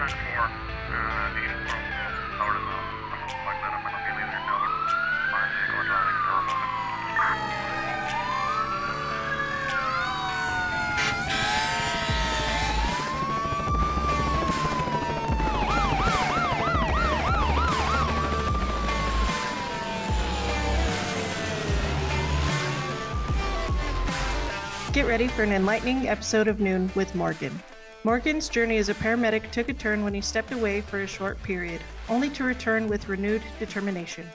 Get ready for an enlightening episode of Noon with Morgan. Morgan's journey as a paramedic took a turn when he stepped away for a short period, only to return with renewed determination.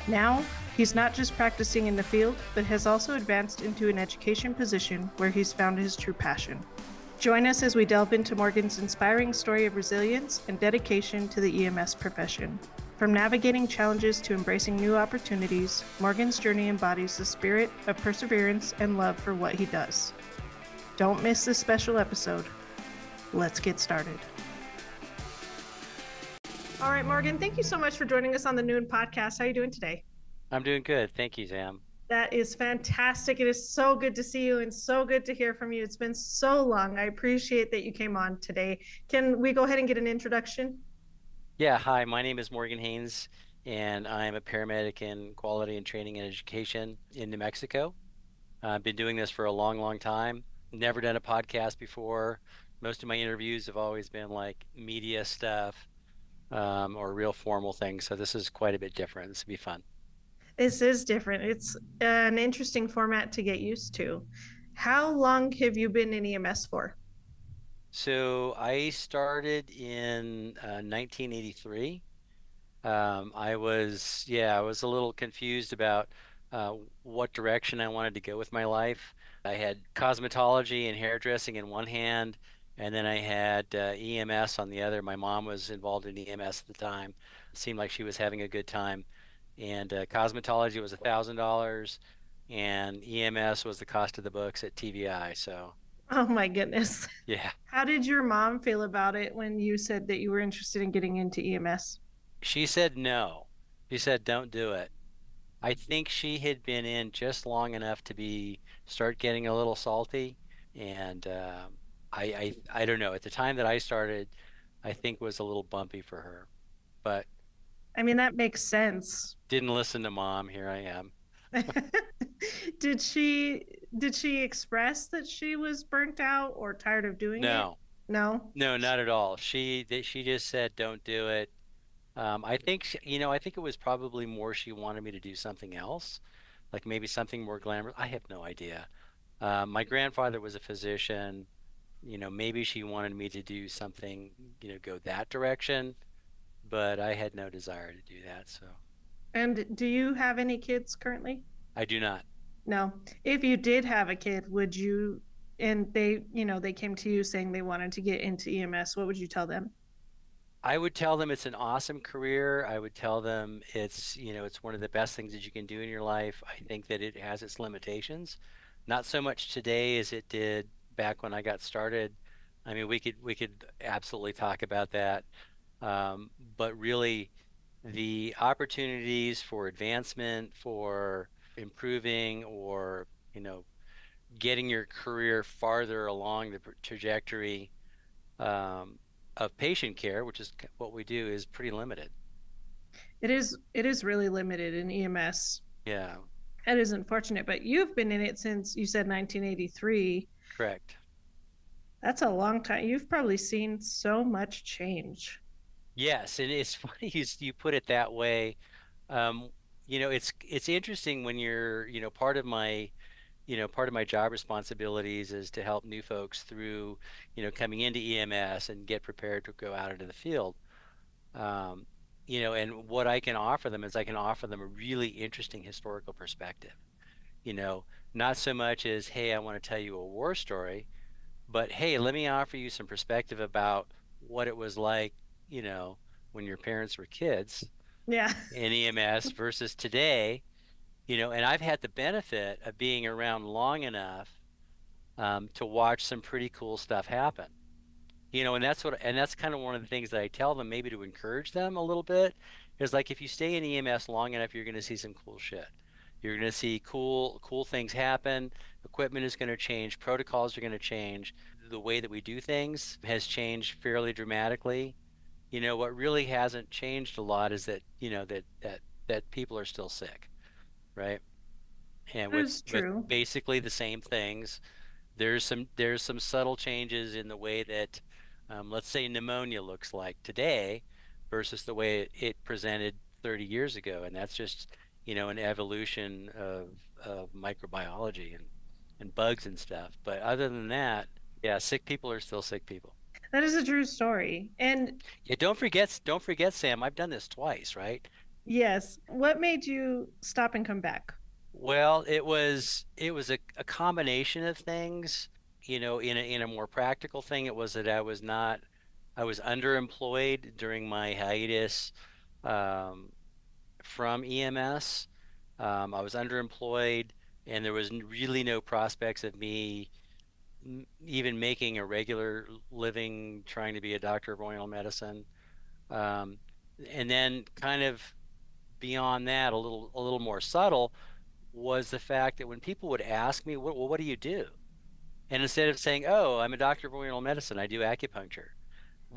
Now, he's not just practicing in the field, but has also advanced into an education position where he's found his true passion. Join us as we delve into Morgan's inspiring story of resilience and dedication to the EMS profession. From navigating challenges to embracing new opportunities, Morgan's journey embodies the spirit of perseverance and love for what he does. Don't miss this special episode. Let's get started. All right, Morgan, thank you so much for joining us on the Noon podcast. How are you doing today? I'm doing good. Thank you, Sam. That is fantastic. It is so good to see you and so good to hear from you. It's been so long. I appreciate that you came on today. Can we go ahead and get an introduction? Yeah, hi, my name is Morgan Haynes, and I'm a paramedic in quality and training and education in New Mexico. I've been doing this for a long, long time. Never done a podcast before. Most of my interviews have always been like media stuff or real formal things. So this is quite a bit different. This will be fun. This is different. It's an interesting format to get used to. How long have you been in EMS for? So I started in 1983. I was a little confused about what direction I wanted to go with my life. I had cosmetology and hairdressing in one hand, and then I had EMS on the other. My mom was involved in EMS at the time. It seemed like she was having a good time. And cosmetology was $1,000, and EMS was the cost of the books at TVI. So. Oh my goodness. Yeah. How did your mom feel about it when you said that you were interested in getting into EMS? She said no. She said don't do it. I think she had been in just long enough to start getting a little salty, and I don't know. At the time that I started, I think was a little bumpy for her, but I mean that makes sense. Didn't listen to mom. Here I am. Did she express that she was burnt out or tired of doing it? No, not at all. She just said don't do it. I think I think it was probably more she wanted me to do something else, like maybe something more glamorous. I have no idea. My grandfather was a physician. Maybe she wanted me to do something, go that direction, but I had no desire to do that. So. And do you have any kids currently? I do not. No. If you did have a kid, would you, and they came to you saying they wanted to get into EMS, what would you tell them? I would tell them it's an awesome career. I would tell them it's one of the best things that you can do in your life. I think that it has its limitations. Not so much today as it did back when I got started. I mean, we could absolutely talk about that. But really, the opportunities for advancement, for improving, or getting your career farther along the trajectory of patient care, which is what we do, is pretty limited. It is really limited in EMS. Yeah. That is unfortunate, but you've been in it since, you said, 1983. Correct. That's a long time. You've probably seen so much change. Yes, and it's funny you put it that way. It's interesting when you're, part of my job responsibilities is to help new folks through, coming into EMS and get prepared to go out into the field. And what I can offer them is I can offer them a really interesting historical perspective. Not so much as, hey, I want to tell you a war story, but hey, let me offer you some perspective about what it was like, when your parents were kids. Yeah. In EMS versus today, and I've had the benefit of being around long enough to watch some pretty cool stuff happen. And that's kind of one of the things that I tell them, maybe to encourage them a little bit, is like, if you stay in EMS long enough, you're going to see some cool shit. You're going to see cool things happen. Equipment is going to change. Protocols are going to change. The way that we do things has changed fairly dramatically. what really hasn't changed a lot is that, that people are still sick, right? And That with is with true. basically the same things. There's some subtle changes in the way that, let's say, pneumonia looks like today versus the way it presented 30 years ago, and that's just, an evolution of microbiology and bugs and stuff. But other than that, yeah, sick people are still sick people. That is a true story. And Yeah, don't forget, Sam, I've done this twice, right? yes, what made you stop and come back? Well, it was a combination of things. In a more practical thing, it was that I was underemployed during my hiatus um, from EMS. I was underemployed, and there was really no prospects of me even making a regular living trying to be a doctor of oriental medicine. Um, and then kind of beyond that, a little more subtle was the fact that when people would ask me, well, what do you do? And instead of saying, oh, I'm a doctor of oriental medicine, I do acupuncture,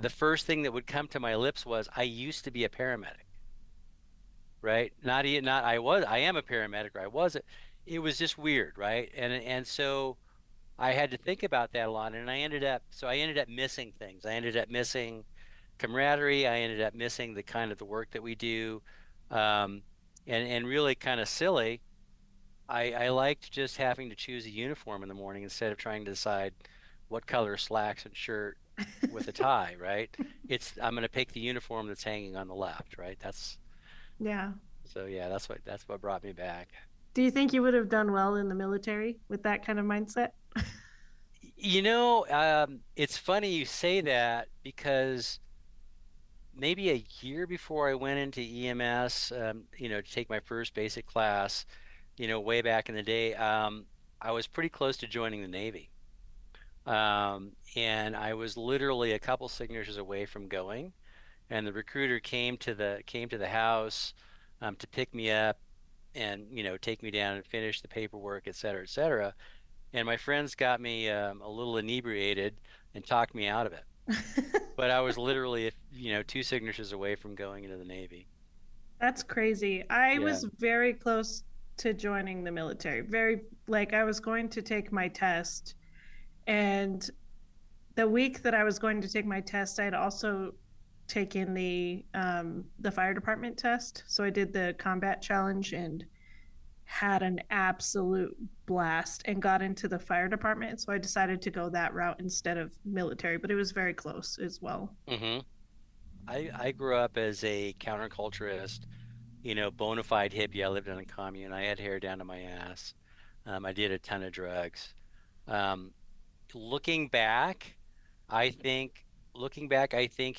the first thing that would come to my lips was, I used to be a paramedic, right? Not I am a paramedic, or I was it. It was just weird, right? And so I had to think about that a lot, and I ended up missing things. I ended up missing camaraderie. I ended up missing the kind of the work that we do, um, and really kind of silly. I liked just having to choose a uniform in the morning instead of trying to decide what color slacks and shirt with a tie, right? I'm going to pick the uniform that's hanging on the left, right? Yeah. So yeah, that's what brought me back. Do you think you would have done well in the military with that kind of mindset? It's funny you say that because maybe a year before I went into EMS, to take my first basic class, way back in the day, I was pretty close to joining the Navy. And I was literally a couple signatures away from going, and the recruiter came to the house to pick me up and take me down and finish the paperwork, et cetera, et cetera. And my friends got me a little inebriated and talked me out of it. But I was literally, two signatures away from going into the Navy. That's crazy. I Yeah. was very close to joining the military. Very, like, I was going to take my test, and the week that I was going to take my test, I'd also taken the fire department test. So I did the combat challenge and had an absolute blast and got into the fire department. So I decided to go that route instead of military, but it was very close as well. hmm I grew up as a counterculturist, bona fide hippie. I lived in a commune. I had hair down to my ass. I did a ton of drugs. Um, looking back, I think,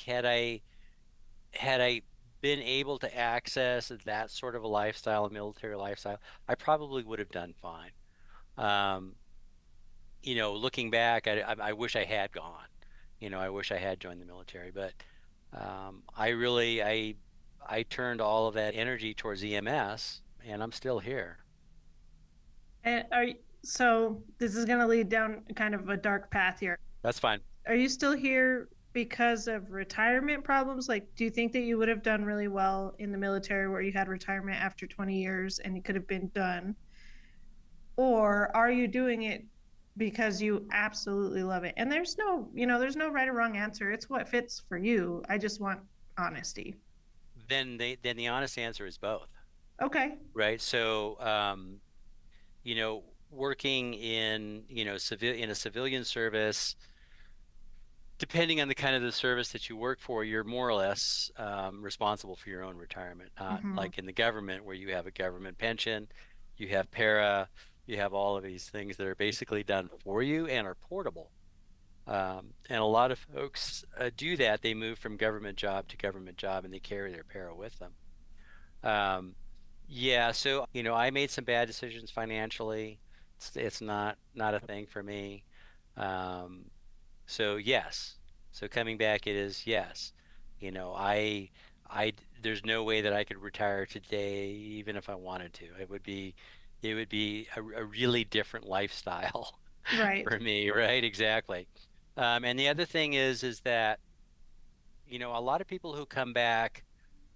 had I been able to access that sort of a lifestyle, a military lifestyle, I probably would have done fine. Um, looking back, I wish I had gone. I wish I had joined the military, but I turned all of that energy towards EMS, and I'm still here. And so this is going to lead down kind of a dark path here. That's fine. Are you still here because of retirement problems? Like, do you think that you would have done really well in the military where you had retirement after 20 years and it could have been done? Or are you doing it because you absolutely love it? And there's no right or wrong answer. It's what fits for you. I just want honesty. Then the honest answer is both, Okay. right? So, working in a civilian service, depending on the kind of the service that you work for, you're more or less responsible for your own retirement. Not Mm-hmm. like in the government where you have a government pension, you have you have all of these things that are basically done for you and are portable. And a lot of folks do that. They move from government job to government job and they carry their para with them. Um, yeah, so I made some bad decisions financially. It's not a thing for me. Um, so yes. So coming back, it is yes. You know, I, there's no way that I could retire today, even if I wanted to. It would be a really different lifestyle Right. for me, right? Exactly. And the other thing is that a lot of people who come back,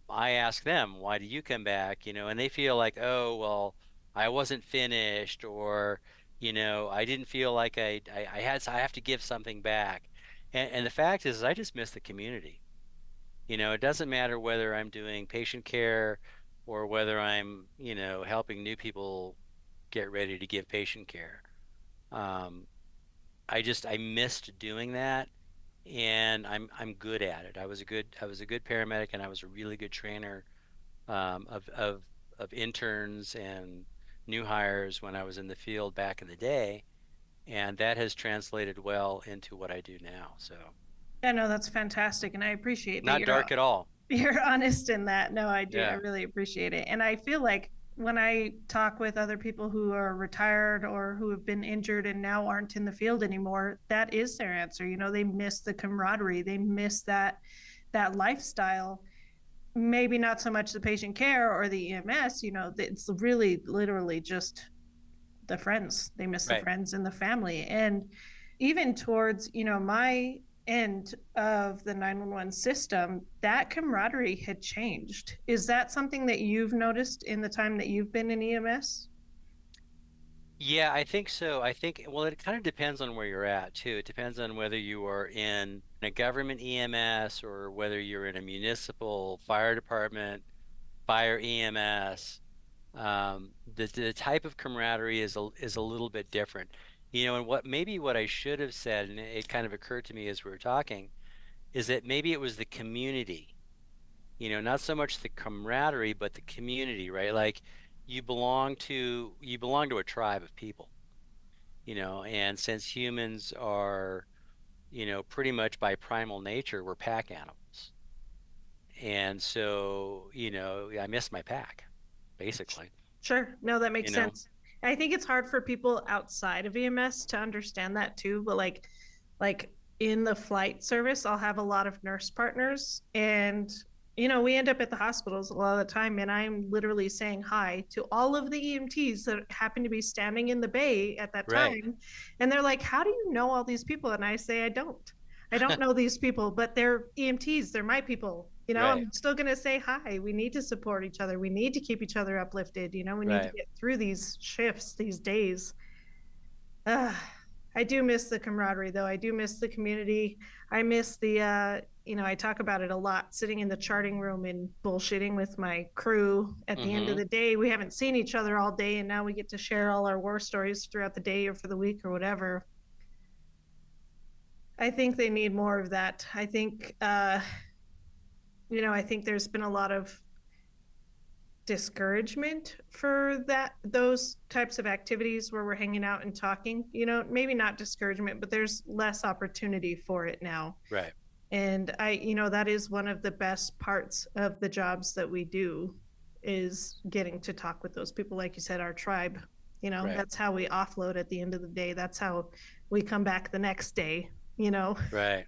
I ask them, why do you come back? And they feel like, oh, well, I wasn't finished, or, I didn't feel like I have to give something back. And the fact is, I just miss the community. It doesn't matter whether I'm doing patient care or whether I'm, helping new people get ready to give patient care. Um, I missed doing that, and I'm good at it. I was a good paramedic, and I was a really good trainer of interns and new hires when I was in the field back in the day, and that has translated well into what I do now. So Yeah, no, that's fantastic, and I appreciate that not you're dark at all. you're honest in that. No, I do. I Yeah, really appreciate it. And I feel like when I talk with other people who are retired or who have been injured and now aren't in the field anymore, that is their answer. They miss the camaraderie. They miss that lifestyle. Maybe not so much the patient care or the EMS, it's really literally just the friends. They miss the right. friends and the family. And even towards, my end of the 911 system, that camaraderie had changed. Is that something that you've noticed in the time that you've been in EMS? Yeah, I think so. I think, well, it kind of depends on where you're at too. It depends on whether you are in a government EMS or whether you're in a municipal fire department, fire EMS. The type of camaraderie is a little bit different. And what I should have said, and it kind of occurred to me as we were talking, is that maybe it was the community. Not so much the camaraderie, but the community, right? Like you belong to a tribe of people, and since humans are, pretty much by primal nature, we're pack animals. And so, I miss my pack, basically, Sure. No, that you makes know? sense. I think it's hard for people outside of EMS to understand that too, but like in the flight service, I'll have a lot of nurse partners and we end up at the hospitals a lot of the time and I'm literally saying hi to all of the EMTs that happen to be standing in the bay at that Right, time. And they're like, "How do you know all these people?" And I say, "I don't. I don't know these people, but they're EMTs. They're my people. right, I'm still going to say hi. We need to support each other. We need to keep each other uplifted. We need to right. get through these shifts, these days." Uh, I do miss the camaraderie, though. I do miss the community. I miss I talk about it a lot, sitting in the charting room and bullshitting with my crew. At the end of Mm-hmm. the day, we haven't seen each other all day, and now we get to share all our war stories throughout the day or for the week or whatever. I think they need more of that. I think there's been a lot of discouragement for those types of activities where we're hanging out and talking. Maybe not discouragement, but there's less opportunity for it now. Right, And that is one of the best parts of the jobs that we do, is getting to talk with those people, like you said, our tribe. right, That's how we offload at the end of the day. That's how we come back the next day you know right.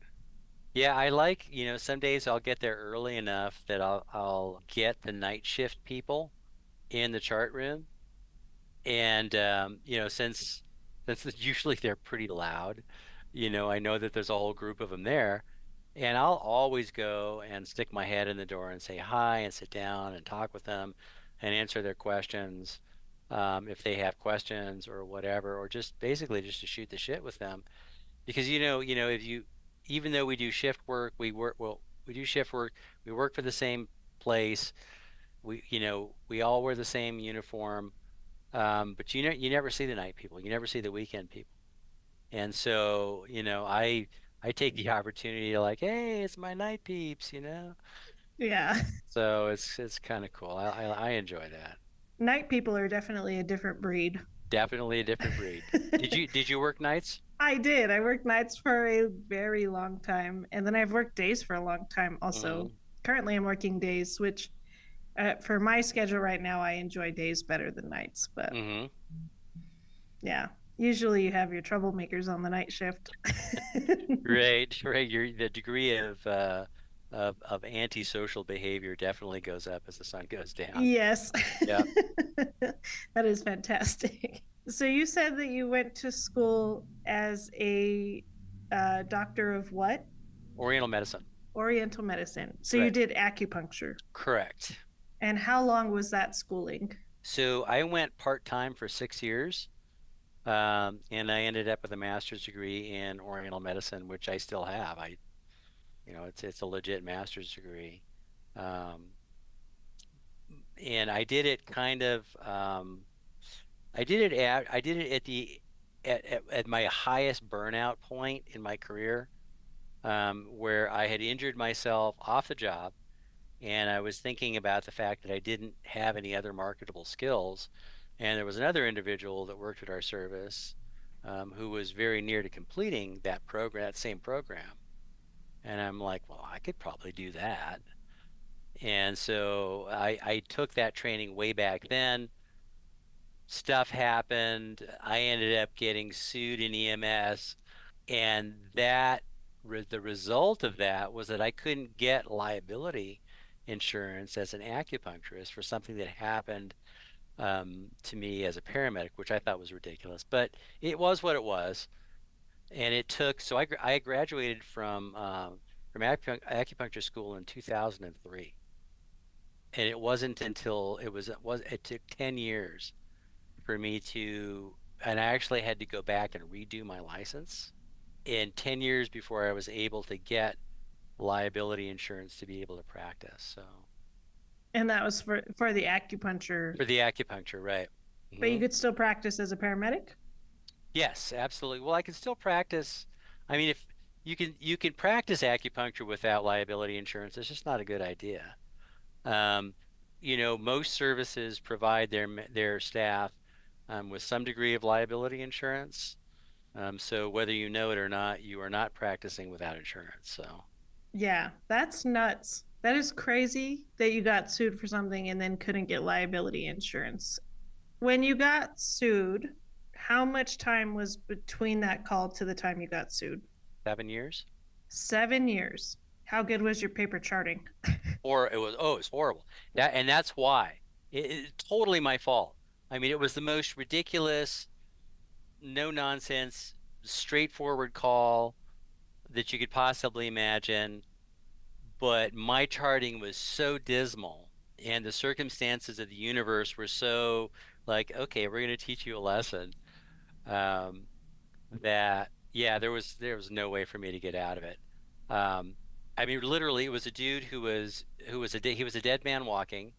Yeah, I like, some days I'll get there early enough that I'll get the night shift people in the chart room. And since usually they're pretty loud, I know that there's a whole group of them there, and I'll always go and stick my head in the door and say hi and sit down and talk with them and answer their questions, if they have questions or whatever, or just basically just to shoot the shit with them. Because if you even though we do shift work, we do shift work, we work for the same place, we all wear the same uniform, but you never see the night people. You never see the weekend people. And so, I take the opportunity to, like, hey, it's my night peeps. yeah. So it's kind of cool. I enjoy that. Night people are definitely a different breed. Definitely a different breed. Did you work nights? I did. I worked nights for a very long time, and then I've worked days for a long time also. Mm-hmm. Currently, I'm working days, which for my schedule right now, I enjoy days better than nights. But Mm-hmm. yeah, usually you have your troublemakers on the night shift. Right, right. The degree of antisocial behavior definitely goes up as the sun goes down. Yes. Yeah. That is fantastic. So you said that you went to school as a doctor of what? Oriental medicine. Oriental medicine. So you Right. did acupuncture. Correct. And how long was that schooling? So I went part-time for 6 years, and I ended up with a master's degree in Oriental medicine, which I still have. It's a legit master's degree. Um, and I did it kind of I did it at the at my highest burnout point in my career, where I had injured myself off the job, and I was thinking about the fact that I didn't have any other marketable skills. And there was another individual that worked at our service, who was very near to completing that same program. And I'm like, well, I could probably do that. And so I took that training way back then. Stuff happened. I ended up getting sued in EMS, and the result of that was that I couldn't get liability insurance as an acupuncturist for something that happened, to me as a paramedic, which I thought was ridiculous. But it was what it was, and it took. So I graduated from acupuncture school in 2003, and it wasn't until it took 10 years for me to, and I actually had to go back and redo my license in 10 years before I was able to get liability insurance to be able to practice. So And that was for the acupuncture, for the acupuncture, right? but you Hmm. could still practice as a paramedic? Yes, absolutely. Well, I can still practice. I mean, if you can practice acupuncture without liability insurance, it's just not a good idea. Um, most services provide their staff, with some degree of liability insurance. So whether you know it or not, you are not practicing without insurance. So Yeah, that's nuts. That is crazy that you got sued for something and then couldn't get liability insurance. When you got sued, how much time was between that call to the time you got sued? 7 years. 7 years. How good was your paper charting? Or it was horrible. That's why it's totally my fault. I mean, it was the most ridiculous, no nonsense, straightforward call that you could possibly imagine. But my charting was so dismal, and the circumstances of the universe were so like, okay, we're going to teach you a lesson. Um, that yeah, there was no way for me to get out of it. Um, I mean, literally, it was a dude he was a dead man walking.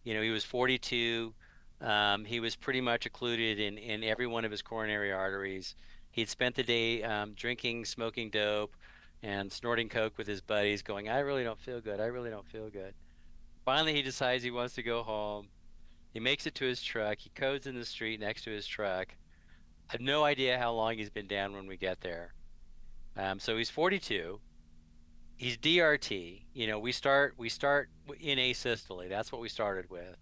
He was 42. He was pretty much occluded in every one of his coronary arteries. He'd spent the day, drinking, smoking dope, and snorting coke with his buddies, going, "I really don't feel good. I really don't feel good." Finally, he decides he wants to go home. He makes it to his truck. He codes in the street next to his truck. I have no idea how long he's been down when we get there. So he's 42. He's DRT. We start in asystole. That's what we started with.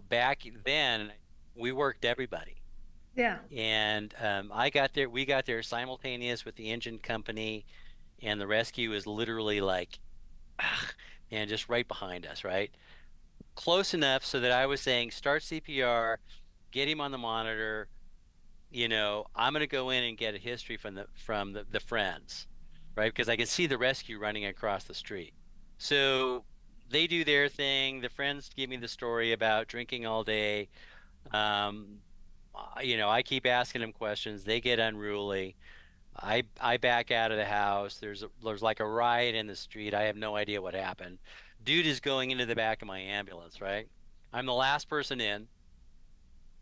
Back then we worked everybody. Yeah. And we got there simultaneous with the engine company, and the rescue is literally like, and just right behind us, right? Close enough so that I was saying, start CPR, get him on the monitor. I'm going to go in and get a history from the friends, right? Because I can see the rescue running across the street. So they do their thing. The friends give me the story about drinking all day. Um, I keep asking them questions. They get unruly. I back out of the house. There's like a riot in the street. I have no idea what happened. Dude is going into the back of my ambulance, right? I'm the last person in,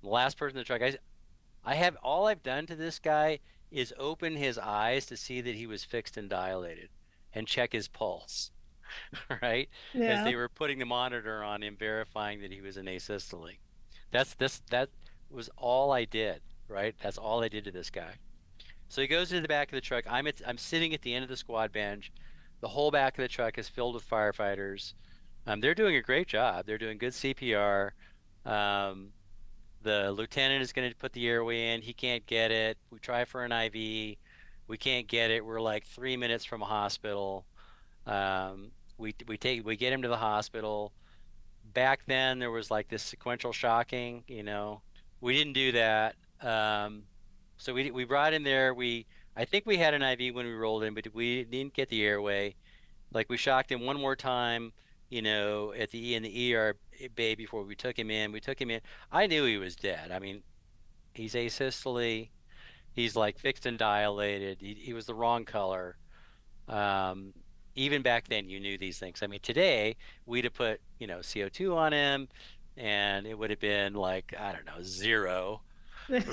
the last person in the truck. All I've done to this guy is open his eyes to see that he was fixed and dilated and check his pulse, right? As Yeah. they were putting the monitor on him, verifying that he was in asystole. That was all I did, right? That's all I did to this guy. So he goes to the back of the truck. I'm sitting at the end of the squad bench. The whole back of the truck is filled with firefighters. They're doing a great job. They're doing good CPR. Um, the lieutenant is going to put the airway in. He can't get it. We try for an IV. We can't get it. We're like 3 minutes from a hospital. We get him to the hospital. Back then there was like this sequential shocking. We didn't do that. So we brought him there. I think we had an IV when we rolled in, but we didn't get the airway. Like we shocked him one more time, at the in the ER bay before we took him in. We took him in. I knew he was dead. I mean, he's asystole. He's like fixed and dilated. He was the wrong color. Um, Even back then, you knew these things. I mean, today we'd have put, CO2 on him, and it would have been like, I don't know, zero,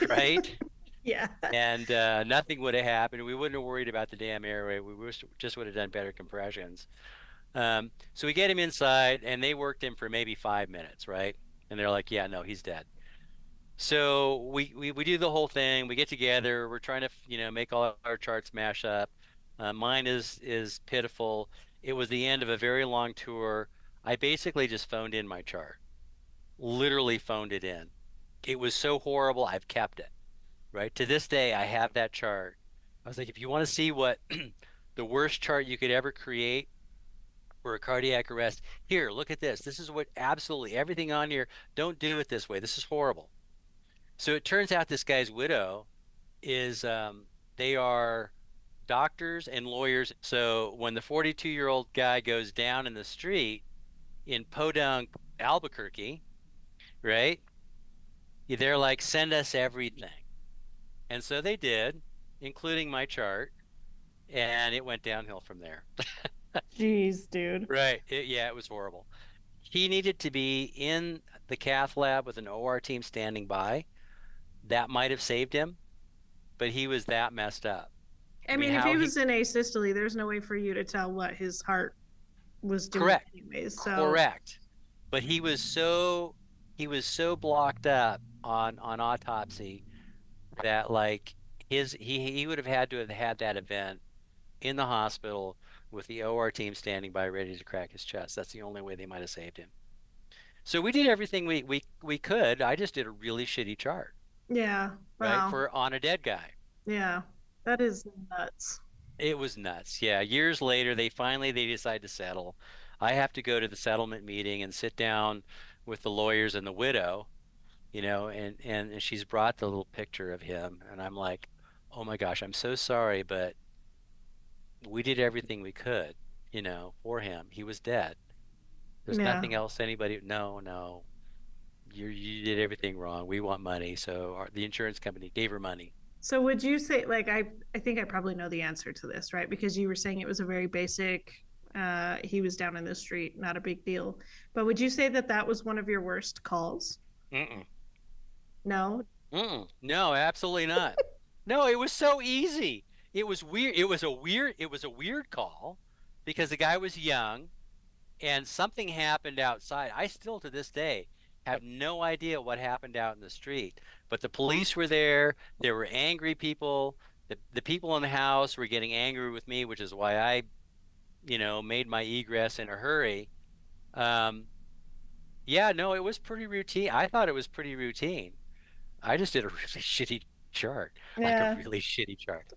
right? Yeah. And nothing would have happened. We wouldn't have worried about the damn airway. Just would have done better compressions. So we get him inside, and they worked him for maybe 5 minutes, right? And they're like, "Yeah, no, he's dead." So we do the whole thing. We get together. We're trying to, make all our charts mash up. Mine is pitiful. It was the end of a very long tour. I basically just phoned in my chart, literally phoned it in. It was so horrible. I've kept it, right? To this day, I have that chart. I was like, if you want to see what the worst chart you could ever create for a cardiac arrest, here, look at this. This is what absolutely everything on here. Don't do it this way. This is horrible. So it turns out this guy's widow is they are doctors and lawyers. So when the 42-year-old guy goes down in the street in Podunk, Albuquerque, right? They're like, send us everything. And so they did, including my chart, and it went downhill from there. Jeez, dude. Right. Yeah, it was horrible. He needed to be in the cath lab with an OR team standing by. That might have saved him, but he was that messed up. I I mean, mean, if how he he, was in asystole, there's no way for you to tell what his heart was doing correct, anyways. So correct. But he was so blocked up on autopsy that like he would have had to have had that event in the hospital with the OR team standing by ready to crack his chest. That's the only way they might have saved him. So we did everything we could. I just did a really shitty chart, yeah. right? Wow. For on a dead guy. Yeah. That is nuts. It was nuts. Yeah. Years later, they decide to settle. I have to go to the settlement meeting and sit down with the lawyers and the widow, and she's brought the little picture of him, and I'm like, oh my gosh, I'm so sorry, but we did everything we could, for him. He was dead. There's Yeah. nothing else anybody. No, no, you did everything wrong. We want money, so the insurance company gave her money. So would you say like I think I probably know the answer to this, right? Because you were saying it was a very basic he was down in the street, not a big deal. But would you say that that was one of your worst calls? Mm-mm. No. Mm-mm. No, absolutely not. No, it was so easy. It was weird. It was a weird call because the guy was young and something happened outside. I still to this day have no idea what happened out in the street. But the police were there. There were angry people. The people in the house were getting angry with me, which is why I, made my egress in a hurry. Um, yeah, no, it was pretty routine. I thought it was pretty routine. I just did a really shitty chart, like a Yeah. really shitty chart.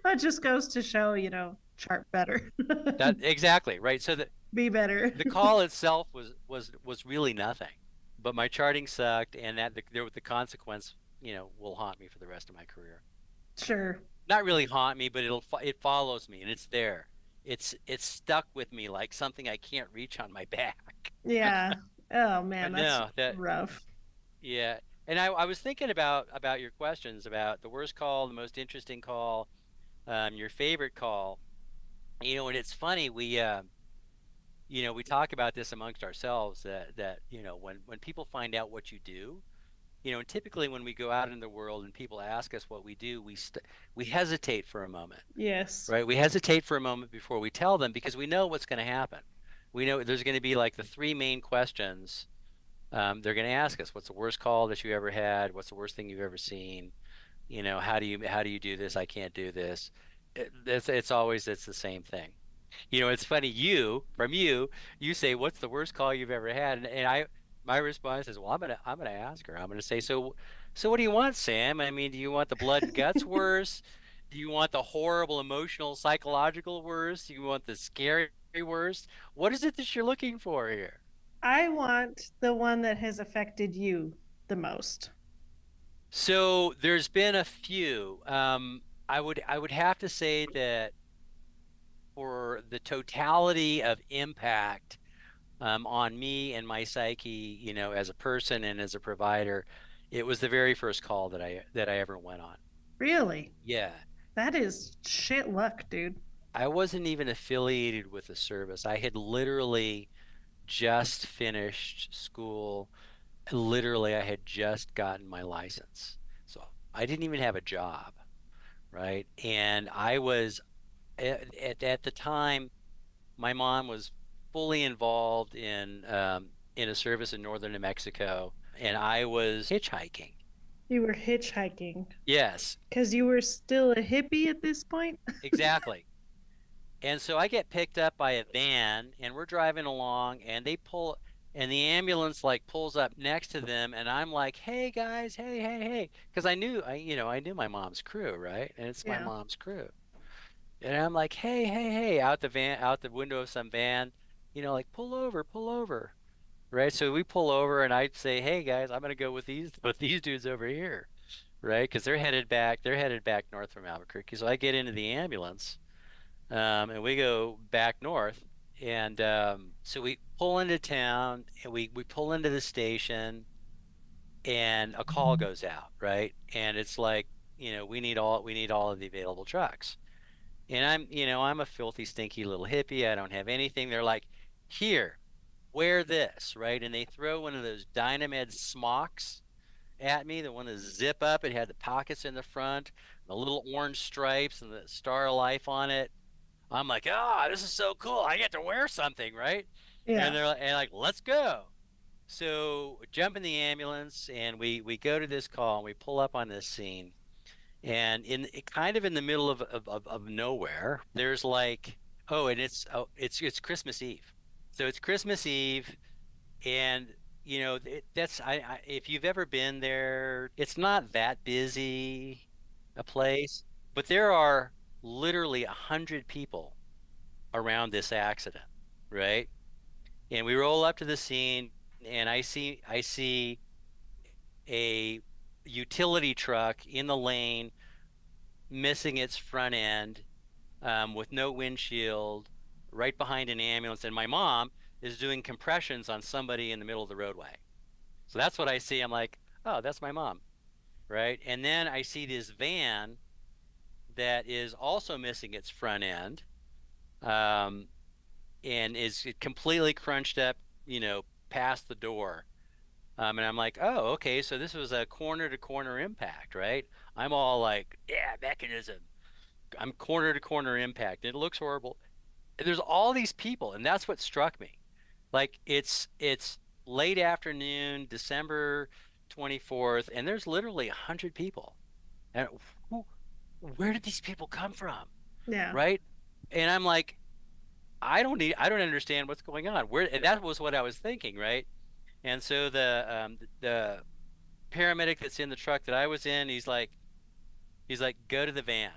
That just goes to show, chart better. That exactly, right? So Be better. the call itself was really nothing, but my charting sucked, and the consequence, will haunt me for the rest of my career. Sure. Not really haunt me, but it follows me, and it's there. It's stuck with me like something I can't reach on my back. Yeah. Oh man, But that's no, that rough. yeah. And I was thinking about your questions about the worst call, the most interesting call, your favorite call. And it's funny we talk about this amongst ourselves that when people find out what you do, and typically when we go out in the world and people ask us what we do, we hesitate for a moment, Yes. right? We hesitate for a moment before we tell them because we know what's going to happen. We know there's going to be like the three main questions they're going to ask us. What's the worst call that you ever had? What's the worst thing you've ever seen? How do you do this? I can't do this. It's the same thing. It's funny. You say, "What's the worst call you've ever had?" And my response is, "Well, I'm gonna ask her. I'm gonna say, so what do you want, Sam? I mean, do you want the blood and guts worse? Do you want the horrible emotional, psychological worse? Do you want the scary worst? What is it that you're looking for here?" I want the one that has affected you the most. So there's been a few. I would have to say that for the totality of impact on me and my psyche, as a person and as a provider, it was the very first call that I ever went on. Really? Yeah. That is shit luck, dude. I wasn't even affiliated with the service. I had literally just finished school. Literally, I had just gotten my license. So I didn't even have a job, right? And I was at the time, my mom was fully involved in a service in northern New Mexico, and I was hitchhiking. You were hitchhiking Yes, because you were still a hippie at this point? exactly. And so I get picked up by a van, and we're driving along, and and the ambulance like pulls up next to them, and I'm like, "Hey guys, hey, hey, hey," because I knew my mom's crew, right? And it's my Yeah. mom's crew. And I'm like, "Hey, hey, hey," out the window of some van, like pull over, right? So we pull over, and I'd say, "Hey guys, I'm gonna go with these dudes over here," right? Because they're headed back north from Albuquerque. So I get into the ambulance, and we go back north, and so we pull into town, and we pull into the station, and a call goes out, right? And it's like, we need all of the available trucks. And I'm a filthy, stinky little hippie. I don't have anything. They're like, here, wear this, right? And they throw one of those Dynamed smocks at me, the one that zip up. It had the pockets in the front, the little orange stripes and the Star of Life on it. I'm like, this is so cool. I get to wear something, right? And Yeah. they're like, let's go. So jump in the ambulance, and we go to this call, and we pull up on this scene. And kind of in the middle of nowhere, there's like, and it's Christmas Eve. So it's Christmas Eve, and that's if you've ever been there, it's not that busy a place, but there are literally 100 people around this accident, right? And we roll up to the scene, and I see a utility truck in the lane, missing its front end, with no windshield, right behind an ambulance, and my mom is doing compressions on somebody in the middle of the roadway. So that's what I see. I'm like, oh, that's my mom, right? And then I see this van that is also missing its front end, um, and is completely crunched up, past the door. And I'm like, oh, okay, so this was a corner to corner impact, right? I'm all like, yeah, mechanism. I'm corner to corner impact. It looks horrible. There's all these people, and that's what struck me. Like it's late afternoon, December 24th, and there's literally 100 people. And who, where did these people come from? Yeah. Right? And I'm like, I don't understand what's going on. And that was what I was thinking, right? And so the paramedic that's in the truck that I was in, he's like, go to the van,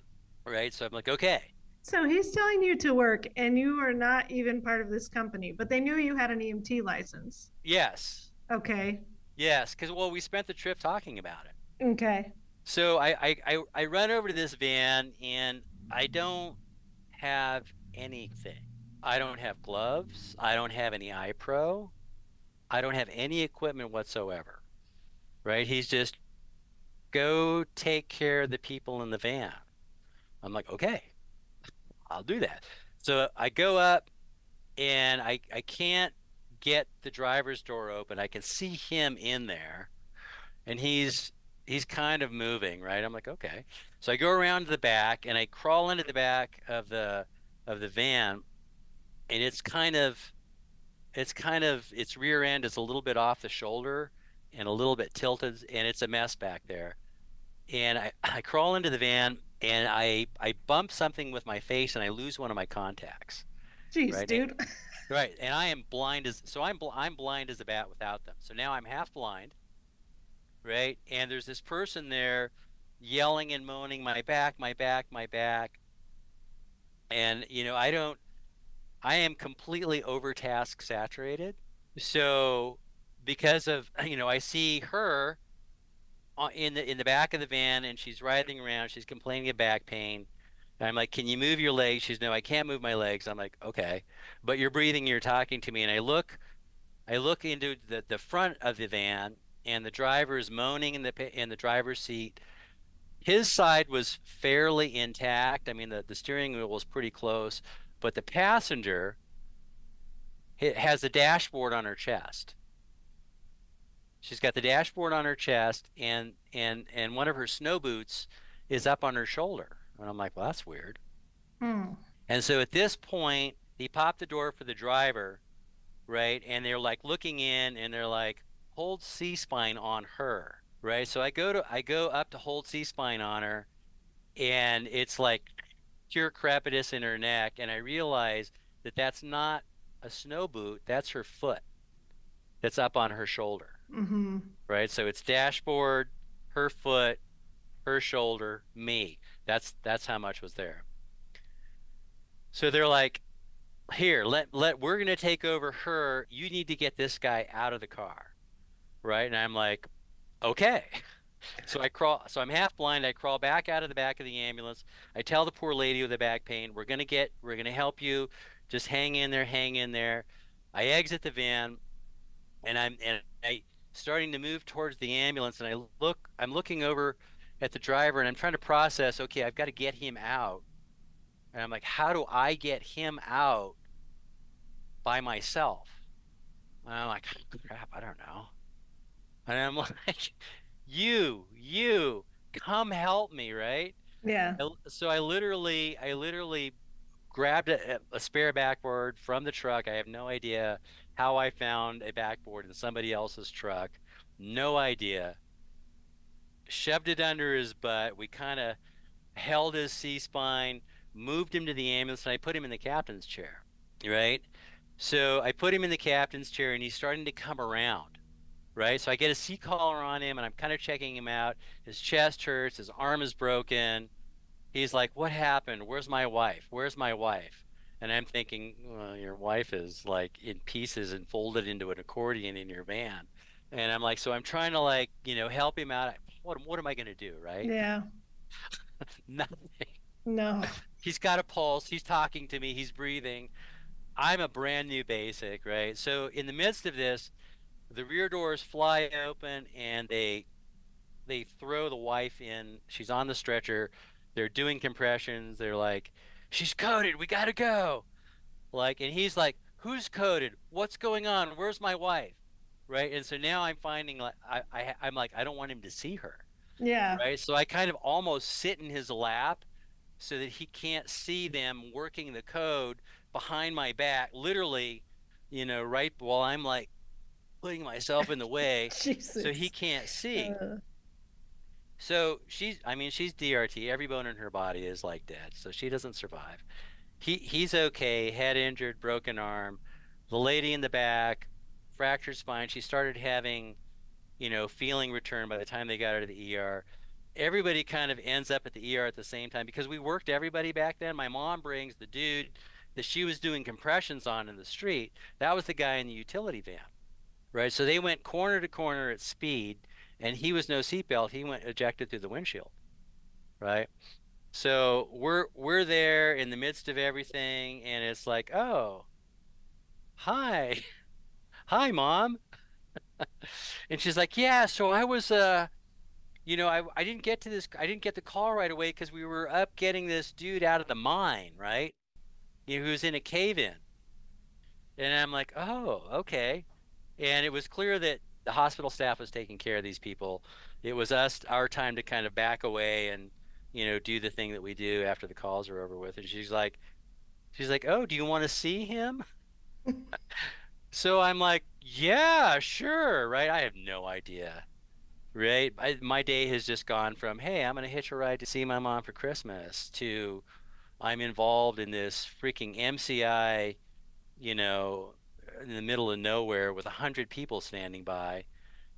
right? So I'm like, okay, So he's telling you to work, and you are not even part of this company, but they knew you had an EMT license. yes, Okay. yes, because well, we spent the trip talking about it. Okay. So I run over to this van, and I don't have anything. I don't have gloves. I don't have any eye pro. I don't have any equipment whatsoever. Right? He's just, go take care of the people in the van. I'm like, okay, I'll do that. So I go up, and I can't get the driver's door open. I can see him in there, and he's kind of moving, right? I'm like, okay. So I go around to the back, and I crawl into the back of the van, and its rear end is a little bit off the shoulder and a little bit tilted, and it's a mess back there. And I crawl into the van, and I bump something with my face, and I lose one of my contacts, Jeez, right? dude. Right. And I am blind as so I'm blind as a bat without them. So now I'm half blind, right? And there's this person there yelling and moaning, my back, my back, my back. And I am completely overtask saturated. So because of, I see her in the back of the van, and she's riding around, she's complaining of back pain. And I'm like, can you move your legs? She's, no, I can't move my legs. I'm like, okay, but you're breathing, you're talking to me. And I look into the front of the van, and the driver is moaning in the driver's seat. His side was fairly intact. I mean, the steering wheel was pretty close, but the passenger has the dashboard on her chest. She's got the dashboard on her chest, and one of her snow boots is up on her shoulder. And I'm like, well, that's weird. Hmm. And so at this point, he popped the door for the driver, right? And they're like looking in, and they're like, hold C-spine on her, right? So I go up to hold C-spine on her, and it's like pure crepitus in her neck, and I realize that that's not a snow boot, that's her foot that's up on her shoulder, Mm-hmm. right? So it's dashboard, her foot, her shoulder, me. That's how much was there. So they're like, here, let we're gonna take over her. You need to get this guy out of the car, right? And I'm like, okay. So I'm half blind. I crawl back out of the back of the ambulance. I tell the poor lady with the back pain, we're gonna help you. Just hang in there, hang in there. I exit the van, and I starting to move towards the ambulance, and I'm looking over at the driver, and I'm trying to process, okay, I've got to get him out. And I'm like, how do I get him out by myself? And I'm like, crap, I don't know. And I'm like, you, come help me, right? Yeah. So I literally grabbed a spare backboard from the truck. I have no idea how I found a backboard in somebody else's truck. No idea. Shoved it under his butt. We kind of held his C-spine, moved him to the ambulance, and I put him in the captain's chair, right? So I put him in the captain's chair, and he's starting to come around, right? So I get a seat collar on him, and I'm kind of checking him out. His chest hurts, his arm is broken. He's like, what happened? Where's my wife? Where's my wife? And I'm thinking, well, your wife is like in pieces and folded into an accordion in your van. And I'm like, so I'm trying to like, help him out. What am I going to do, right? Yeah. Nothing. No. He's got a pulse. He's talking to me. He's breathing. I'm a brand new basic, right? So in the midst of this, the rear doors fly open, and they throw the wife in. She's on the stretcher. They're doing compressions. They're like, she's coded. We gotta go. Like, and he's like, who's coded? What's going on? Where's my wife? Right. And so now I'm finding like I'm like, I don't want him to see her. Yeah. Right. So I kind of almost sit in his lap so that he can't see them working the code behind my back, literally, right while I'm like putting myself in the way so he Jesus. can't see. Uh, So I mean, she's DRT. Every bone in her body is like dead, so she doesn't survive. He's okay, head injured, broken arm. The lady in the back, fractured spine. She started having, feeling return by the time they got her to the ER. Everybody kind of ends up at the ER at the same time because we worked everybody back then. My mom brings the dude that she was doing compressions on in the street. That was the guy in the utility van, right? So they went corner to corner at speed, and he was no seatbelt. He went ejected through the windshield, right? So we're there in the midst of everything, and it's like, oh, hi, hi, mom. And she's like, yeah. So I was, I didn't get to this. I didn't get the call right away because we were up getting this dude out of the mine, right? Who was in a cave-in. And I'm like, oh, okay. And it was clear that the hospital staff was taking care of these people. It was our time to kind of back away and, do the thing that we do after the calls are over with. And she's like, oh, do you want to see him? So I'm like, yeah, sure, right? I have no idea, right? My day has just gone from, hey, I'm gonna hitch a ride to see my mom for Christmas to I'm involved in this freaking MCI, you know, in the middle of nowhere with 100 people standing by,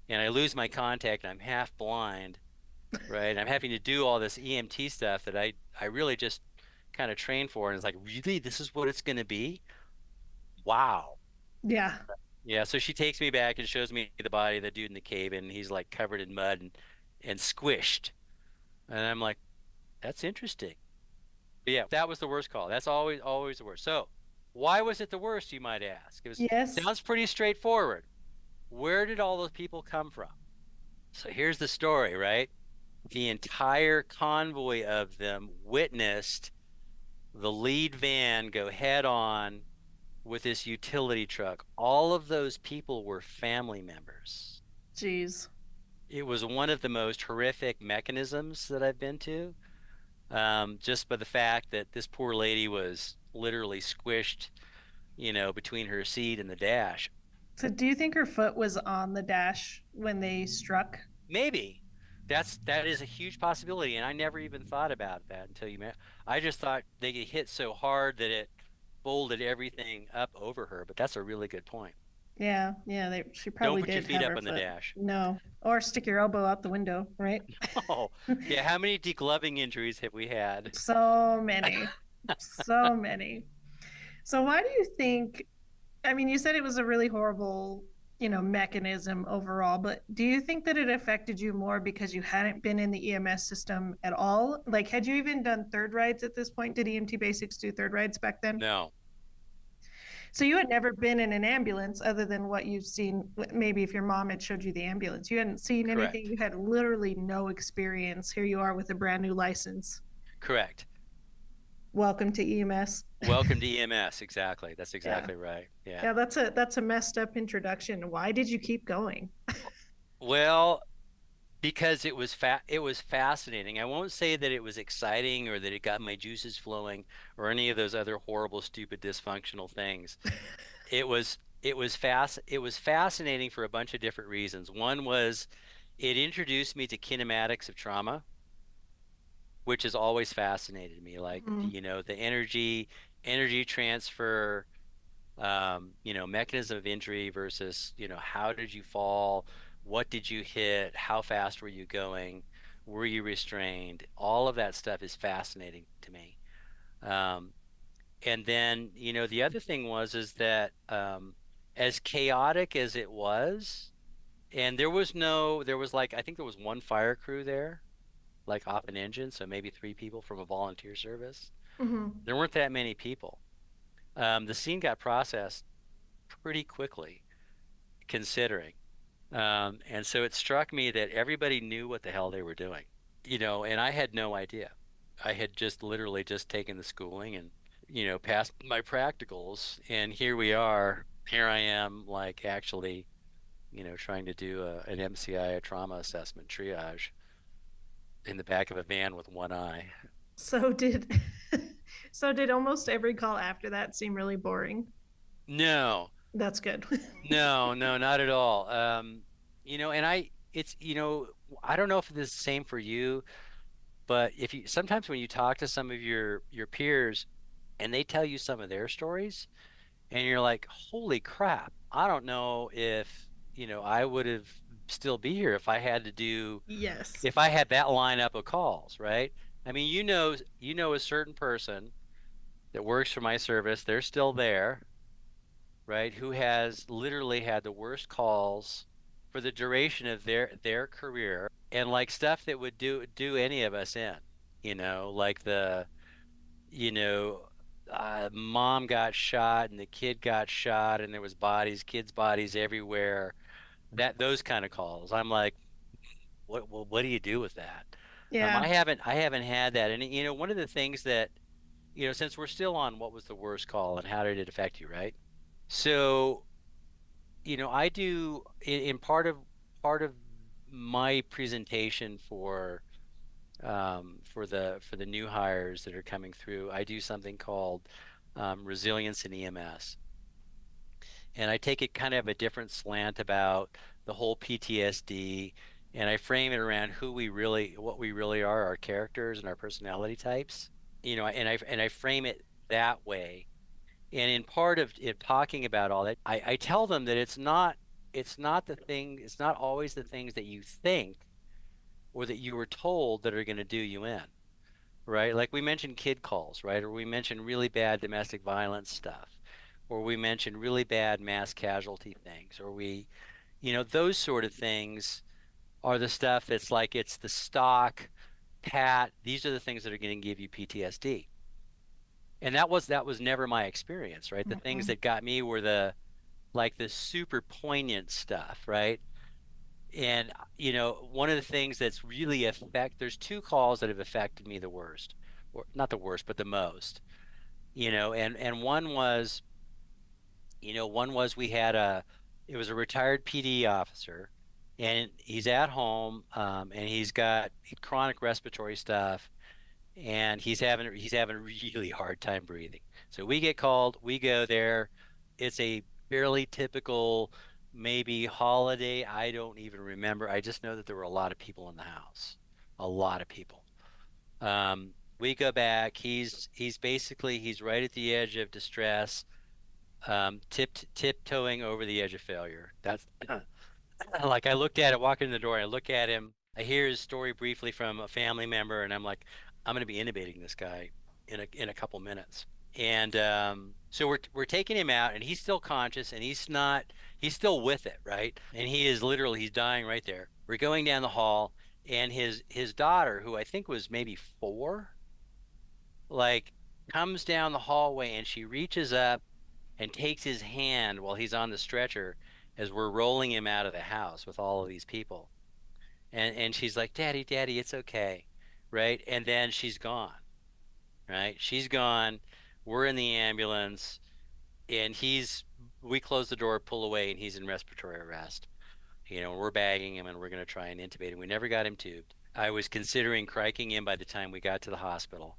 and I lose my contact and I'm half blind, right? I'm having to do all this EMT stuff that I really just kind of trained for, and it's like, really, this is what it's going to be? Wow. yeah. Yeah, so she takes me back and shows me the body of the dude in the cave, and he's like covered in mud and squished. And I'm like, that's interesting. But yeah, that was the worst call. That's always the worst. So why was it the worst, you might ask? Yes. Sounds pretty straightforward. Where did all those people come from? So here's the story, right? The entire convoy of them witnessed the lead van go head on with this utility truck. All of those people were family members. Jeez. It was one of the most horrific mechanisms that I've been to, just by the fact that this poor lady was literally squished, between her seat and the dash. So do you think her foot was on the dash when they struck? Maybe that is a huge possibility, and I never even thought about that until you met. I just thought they get hit so hard that it folded everything up over her, but that's a really good point. Yeah, yeah, she Don't probably put your did feet have up her on the foot. dash. No. Or stick your elbow out the window, right? Oh, yeah. How many degloving injuries have we had? So many. So many. So why do you think, I mean, you said it was a really horrible, mechanism overall, but do you think that it affected you more because you hadn't been in the EMS system at all? Like, had you even done third rides at this point? Did EMT Basics do third rides back then? No, So you had never been in an ambulance other than what you've seen. Maybe if your mom had showed you the ambulance, you hadn't seen anything. correct. You had literally no experience. Here you are with a brand new license. Correct. Welcome to EMS. Welcome to EMS. Exactly. That's Yeah. exactly right. Yeah. Yeah, that's a messed up introduction. Why did you keep going? Well, because it was fascinating. I won't say that it was exciting or that it got my juices flowing or any of those other horrible, stupid, dysfunctional things. It was fascinating for a bunch of different reasons. One was it introduced me to kinematics of trauma, which has always fascinated me. Like, Mm. the energy transfer, mechanism of injury versus, how did you fall? What did you hit? How fast were you going? Were you restrained? All of that stuff is fascinating to me. Um, and then, the other thing is that as chaotic as it was, and there was like, I think there was one fire crew there, like off an engine, so maybe three people from a volunteer service. Hmm. There weren't that many people. The scene got processed pretty quickly, considering. And so it struck me that everybody knew what the hell they were doing, and I had no idea. I had just literally just taken the schooling and, passed my practicals. And here we are. Here I am, like actually, trying to do an MCI, a trauma assessment triage in the back of a van with one eye. So did so did almost every call after that seem really boring? No, That's good. no, not at all. And I don't know if this is the same for you, but if you sometimes when you talk to some of your peers and they tell you some of their stories and you're like, holy crap, I don't know if, I would have still be here if I had to do Yes. if I had that lineup of calls, right? I mean, a certain person that works for my service, they're still there, right? Who has literally had the worst calls for the duration of their career and like stuff that would do any of us in, like you know, mom got shot and the kid got shot and there was kids' bodies everywhere. Those kind of calls. I'm like, what do you do with that? Yeah. I haven't had that. And one of the things that, since we're still on what was the worst call and how did it affect you, right? So, I do in part of my presentation for the new hires that are coming through, I do something called resilience in EMS, and I take it kind of a different slant about the whole PTSD, and I frame it around what we really are, our characters and our personality types, and I frame it that way. And in part of it, talking about all that, I tell them that it's not always the things that you think or that you were told that are going to do you in, right? Like we mentioned kid calls, right? Or we mentioned really bad domestic violence stuff, or we mentioned really bad mass casualty things, or those sort of things are the stuff that's like it's the stock, pat, these are the things that are going to give you PTSD. And that was never my experience, right? The things Mm-mm. that got me were the like the super poignant stuff, right? And one of the things that's really there's two calls that have affected me the worst, or not the worst, but the most. And one was we had it was a retired PD officer, and he's at home, and he's got chronic respiratory stuff, and he's having a really hard time breathing. So we get called, we go there. It's a fairly typical, maybe holiday. I don't even remember. I just know that there were a lot of people in the house, a lot of people. We go back. He's right at the edge of distress, tiptoeing over the edge of failure. That's like I looked at it, walking in the door, I look at him, I hear his story briefly from a family member, and I'm like, I'm going to be intubating this guy in a couple minutes. And so we're taking him out, and he's still conscious, and he's still with it, right? And he's dying right there. We're going down the hall, and his daughter, who I think was maybe 4, like comes down the hallway, and she reaches up and takes his hand while he's on the stretcher as we're rolling him out of the house with all of these people. And she's like, "Daddy, Daddy, it's okay." Right? And then she's gone, right? She's gone. We're in the ambulance, and we close the door, pull away, and he's in respiratory arrest. We're bagging him, and we're going to try and intubate him. We never got him tubed. I was considering criking him by the time we got to the hospital.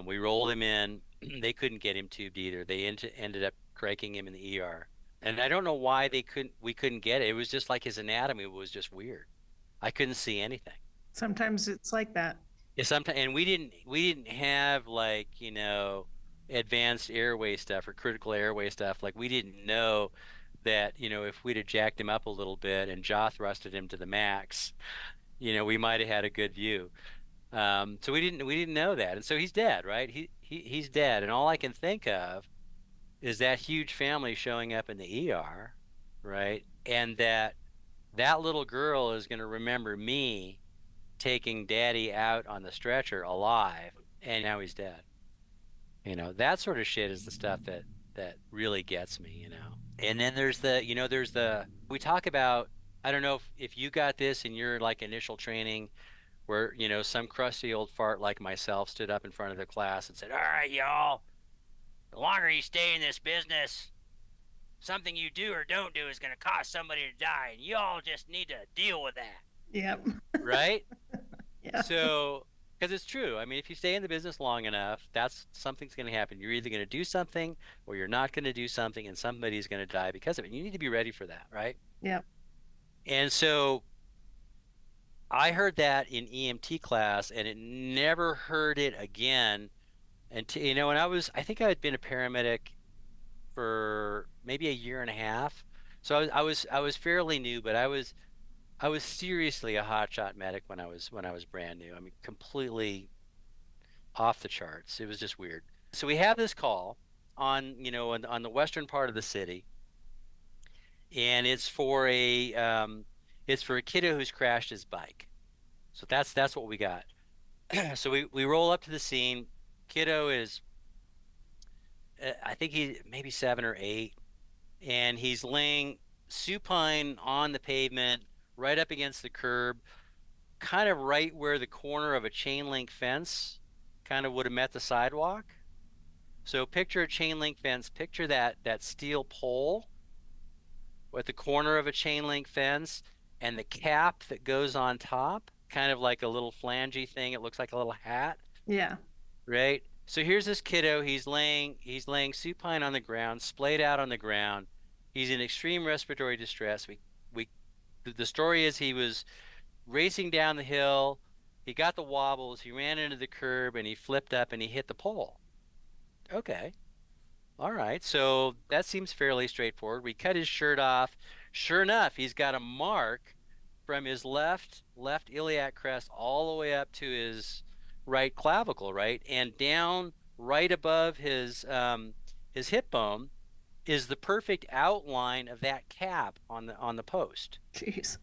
We rolled him in. They couldn't get him tubed either. They ended up criking him in the ER. And I don't know why we couldn't get it. It was just like his anatomy was just weird. I couldn't see anything. Sometimes it's like that. Yeah, sometimes, and we didn't have like, advanced airway stuff or critical airway stuff. Like we didn't know that, if we'd have jacked him up a little bit and jaw thrusted him to the max, we might have had a good view. So we didn't know that, and so he's dead, right? He's dead, and all I can think of is that huge family showing up in the ER, right? And that little girl is going to remember me taking Daddy out on the stretcher alive, and now he's dead. That sort of shit is the stuff that really gets me. And then there's the we talk about. I don't know if you got this in your like initial training where, some crusty old fart like myself stood up in front of the class and said, "All right, y'all, the longer you stay in this business, something you do or don't do is going to cause somebody to die, and y'all just need to deal with that." Yep. Right? Yeah. So, because it's true. I mean, if you stay in the business long enough, that's something's going to happen. You're either going to do something or you're not going to do something, and somebody's going to die because of it. You need to be ready for that, right? Yep. And so I heard that in EMT class, and it never heard it again. And and I think I had been a paramedic for maybe a year and a half. So I was fairly new, but I was seriously a hotshot medic when I was brand new. I mean, completely off the charts. It was just weird. So we have this call on the western part of the city, and it's for a kiddo who's crashed his bike. So that's what we got. So we roll up to the scene. Kiddo is, I think he maybe 7 or 8, and he's laying supine on the pavement, right up against the curb, kind of right where the corner of a chain link fence kind of would have met the sidewalk. So picture a chain link fence, picture that steel pole at the corner of a chain link fence, and the cap that goes on top, kind of like a little flangey thing. It looks like a little hat. Yeah. Right? So here's this kiddo. He's laying supine on the ground, splayed out on the ground. He's in extreme respiratory distress. We the story is he was racing down the hill. He got the wobbles. He ran into the curb and he flipped up and he hit the pole. Okay. All right. So that seems fairly straightforward. We cut his shirt off. Sure enough, he's got a mark from his left iliac crest all the way up to his right clavicle, right? And down right above his hip bone is the perfect outline of that cap on the post, Jeez.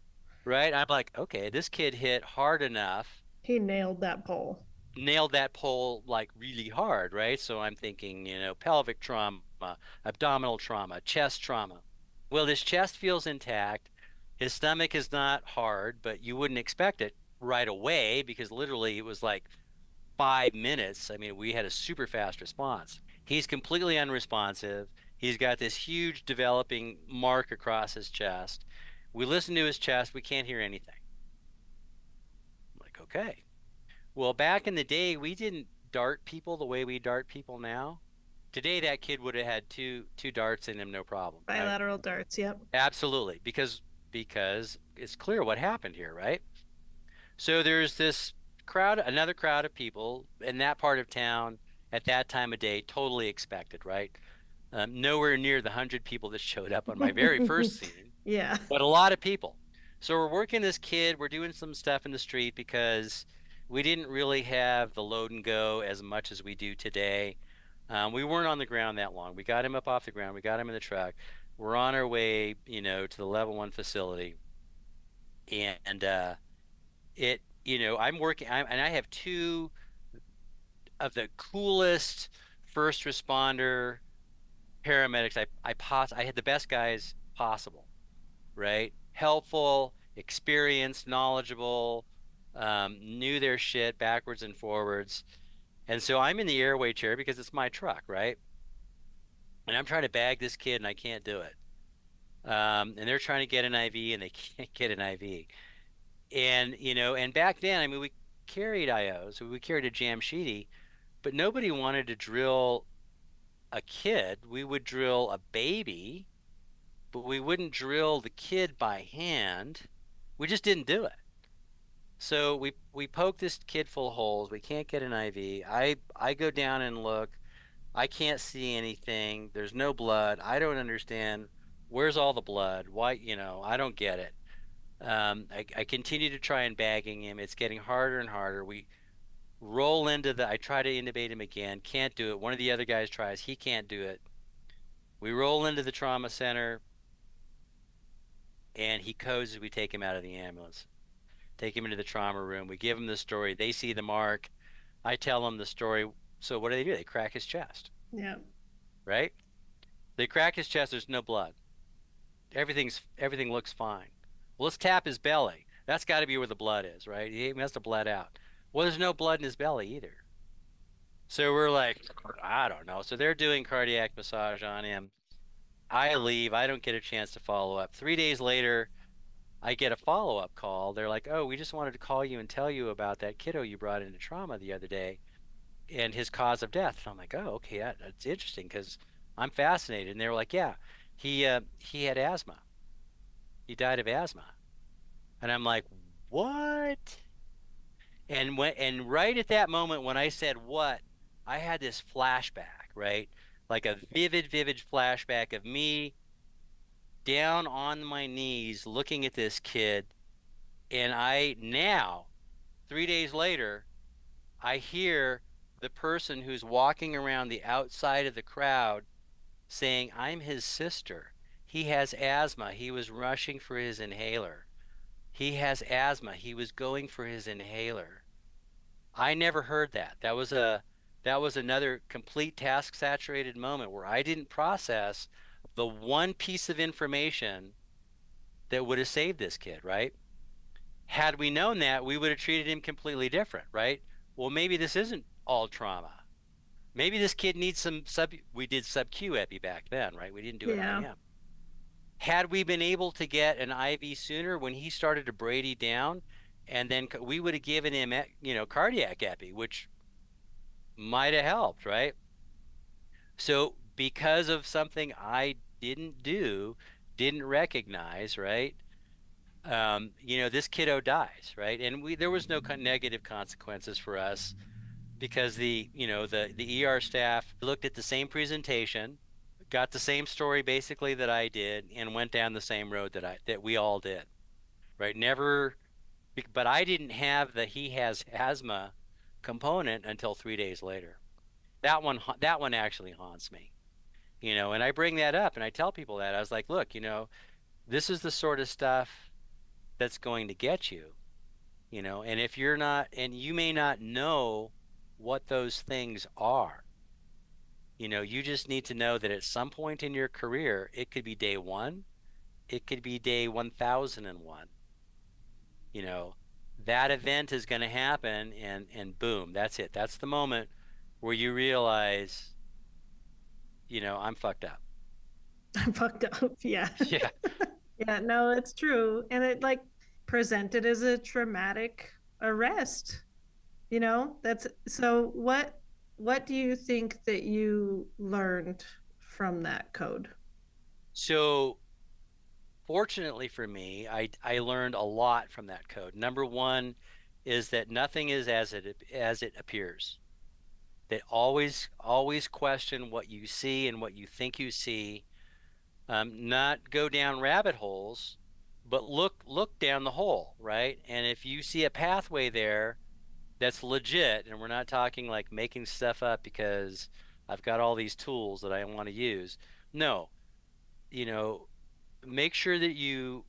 right? I'm like, okay, this kid hit hard enough. He nailed that pole. nailed that pole like really hard, right? So I'm thinking, pelvic trauma, abdominal trauma, chest trauma. Well, his chest feels intact. His stomach is not hard, but you wouldn't expect it right away because literally it was like 5 minutes. I mean, we had a super fast response. He's completely unresponsive. He's got this huge developing mark across his chest. We listen to his chest. We can't hear anything. I'm like, okay. Well, back in the day, we didn't dart people the way we dart people now. Today, that kid would have had two darts in him, no problem, right? Bilateral darts. Yep. Absolutely, because it's clear what happened here, right? So there's this crowd, another crowd of people in that part of town at that time of day, totally expected, right? Nowhere near the 100 people that showed up on my very first scene, Yeah. but a lot of people. So we're working this kid, we're doing some stuff in the street because we didn't really have the load and go as much as we do today. We weren't on the ground that long. We got him up off the ground, we got him in the truck. We're on our way, to the level 1 facility. And I'm working, and I have two of the coolest first responder paramedics I had the best guys possible, right? Helpful, experienced, knowledgeable, knew their shit backwards and forwards. And so I'm in the airway chair because it's my truck, right? And I'm trying to bag this kid and I can't do it. And they're trying to get an IV and they can't get an IV. And back then, I mean, we carried IOs, we carried a jam sheety, but nobody wanted to drill a kid. We would drill a baby, but we wouldn't drill the kid by hand. We just didn't do it. So we poke this kid full of holes. We can't get an IV. I go down and look. I can't see anything. There's no blood. I don't understand. Where's all the blood? Why, I don't get it. I continue to try and bagging him. It's getting harder and harder. We roll I try to intubate him again. Can't do it. One of the other guys tries. He can't do it. We roll into the trauma center and he codes as we take him out of the ambulance. Take him into the trauma room. We give him the story. They see the mark. I tell them the story. So what do? They crack his chest, Yeah. right? They crack his chest. There's no blood. Everything looks fine. Well, let's tap his belly. That's got to be where the blood is, right? He must have bled out. Well, there's no blood in his belly either. So we're like, I don't know. So they're doing cardiac massage on him. I leave. I don't get a chance to follow up. 3 days later, I get a follow-up call. They're like, "Oh, we just wanted to call you and tell you about that kiddo you brought into trauma the other day and his cause of death." And I'm like, "Oh, okay, that's interesting because I'm fascinated." And they were like, "Yeah, he had asthma. He died of asthma." And I'm like, "What?" And right at that moment when I said what, I had this flashback, right? Like a vivid flashback of me down on my knees looking at this kid. And I now, 3 days later, I hear the person who's walking around the outside of the crowd saying, "I'm his sister. He has asthma. He was rushing for his inhaler. He has asthma. He was going for his inhaler." I never heard that. That was another complete task saturated moment where I didn't process the one piece of information that would have saved this kid, right? Had we known that, we would have treated him completely different, right? Well, maybe this isn't all trauma. Maybe this kid needs we did sub-Q epi back then, right? We didn't do it Yeah. IM. Had we been able to get an IV sooner when he started to Brady down, and then we would have given him, cardiac epi, which might have helped, right? So because of something I didn't do, didn't recognize, right? This kiddo dies, right? And there was no negative consequences for us because the ER staff looked at the same presentation, got the same story basically that I did, and went down the same road that we all did, right? Never, but I didn't have the he has asthma component until 3 days later. That one actually haunts me, and I bring that up and I tell people that I was like, look, this is the sort of stuff that's going to get you, and if you're not, and you may not know what those things are. You just need to know that at some point in your career, it could be day one, it could be day 1001. You know, that event is going to happen and boom, that's it. That's the moment where you realize, I'm fucked up. I'm fucked up. Yeah. Yeah. Yeah, no, it's true. And it like presented as a traumatic arrest. That's so what do you think that you learned from that code? So fortunately for me, I learned a lot from that code. Number one is that nothing is as it appears. That always question what you see and what you think you see. Not go down rabbit holes, but look down the hole, right? And if you see a pathway there that's legit, and we're not talking like making stuff up because I've got all these tools that I want to use. No, you know, make sure that you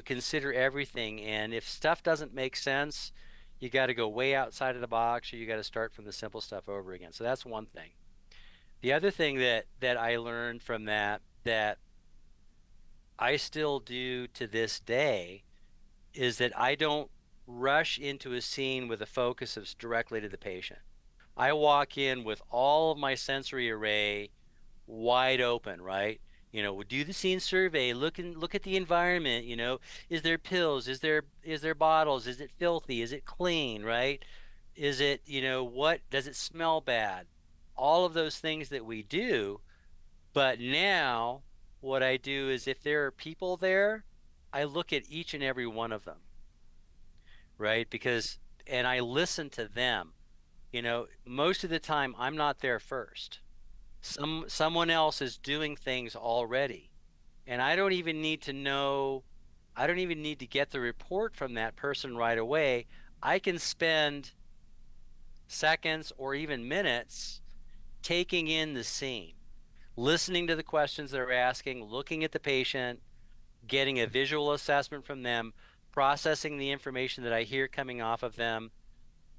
consider everything, and if stuff doesn't make sense, you got to go way outside of the box, or you got to start from the simple stuff over again. So that's one thing. The other thing that I learned from that I still do to this day is that I don't rush into a scene with a focus of directly to the patient. I walk in with all of my sensory array wide open, right? We'll do the scene survey, look at the environment, is there pills? Is there bottles? Is it filthy? Is it clean, right? Is it, what does it smell bad? All of those things that we do, but now what I do is if there are people there, I look at each and every one of them, right? And I listen to them. Most of the time I'm not there first. Someone else is doing things already. And I don't even need to get the report from that person right away. I can spend seconds or even minutes taking in the scene, listening to the questions they're asking, looking at the patient, getting a visual assessment from them, processing the information that I hear coming off of them,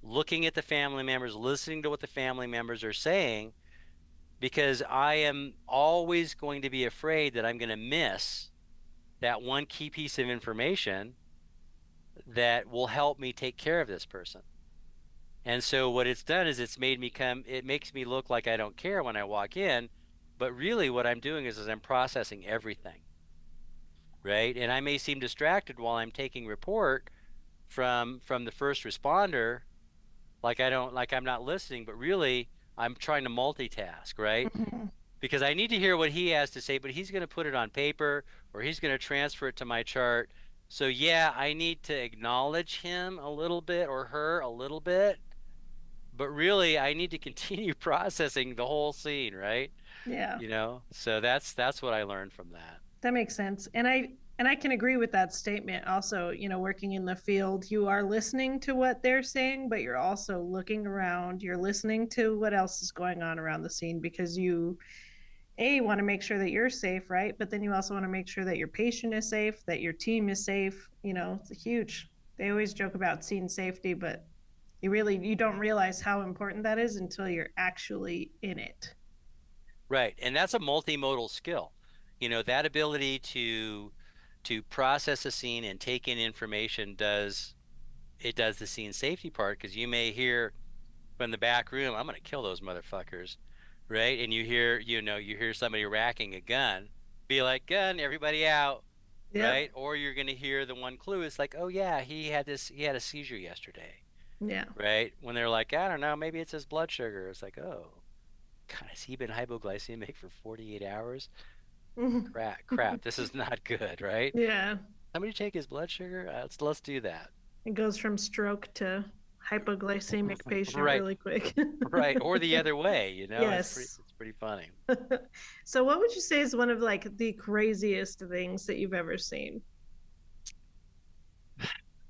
looking at the family members, listening to what the family members are saying, because I am always going to be afraid that I'm going to miss that one key piece of information that will help me take care of this person. And so what it's done is it makes me look like I don't care when I walk in, but really what I'm doing is I'm processing everything, right? And I may seem distracted while I'm taking report from the first responder, like I'm not listening, but really I'm trying to multitask, right? Mhm. Because I need to hear what he has to say, but he's going to put it on paper or he's going to transfer it to my chart. So yeah, I need to acknowledge him a little bit or her a little bit, but really I need to continue processing the whole scene, right? Yeah. So that's what I learned from that. That makes sense. And I can agree with that statement also, working in the field, you are listening to what they're saying, but you're also looking around, you're listening to what else is going on around the scene because you want to make sure that you're safe, right? But then you also want to make sure that your patient is safe, that your team is safe. It's a huge. They always joke about scene safety, but you don't realize how important that is until you're actually in it. Right. And that's a multimodal skill. That ability to process a scene and take in information does the scene safety part because you may hear from the back room, I'm gonna kill those motherfuckers, right? And you hear somebody racking a gun, be like, gun, everybody out, Yep. right? Or you're gonna hear the one clue, it's like, oh yeah, he had a seizure yesterday, Yeah. right? When they're like, I don't know, maybe it's his blood sugar. It's like, oh, God, has he been hypoglycemic for 48 hours? Crap, this is not good, right? Yeah. Somebody take his blood sugar. Let's do that. It goes from stroke to hypoglycemic patient Right, really quick. right, or the other way. Yes. It's pretty funny. So what would you say is one of like the craziest things that you've ever seen?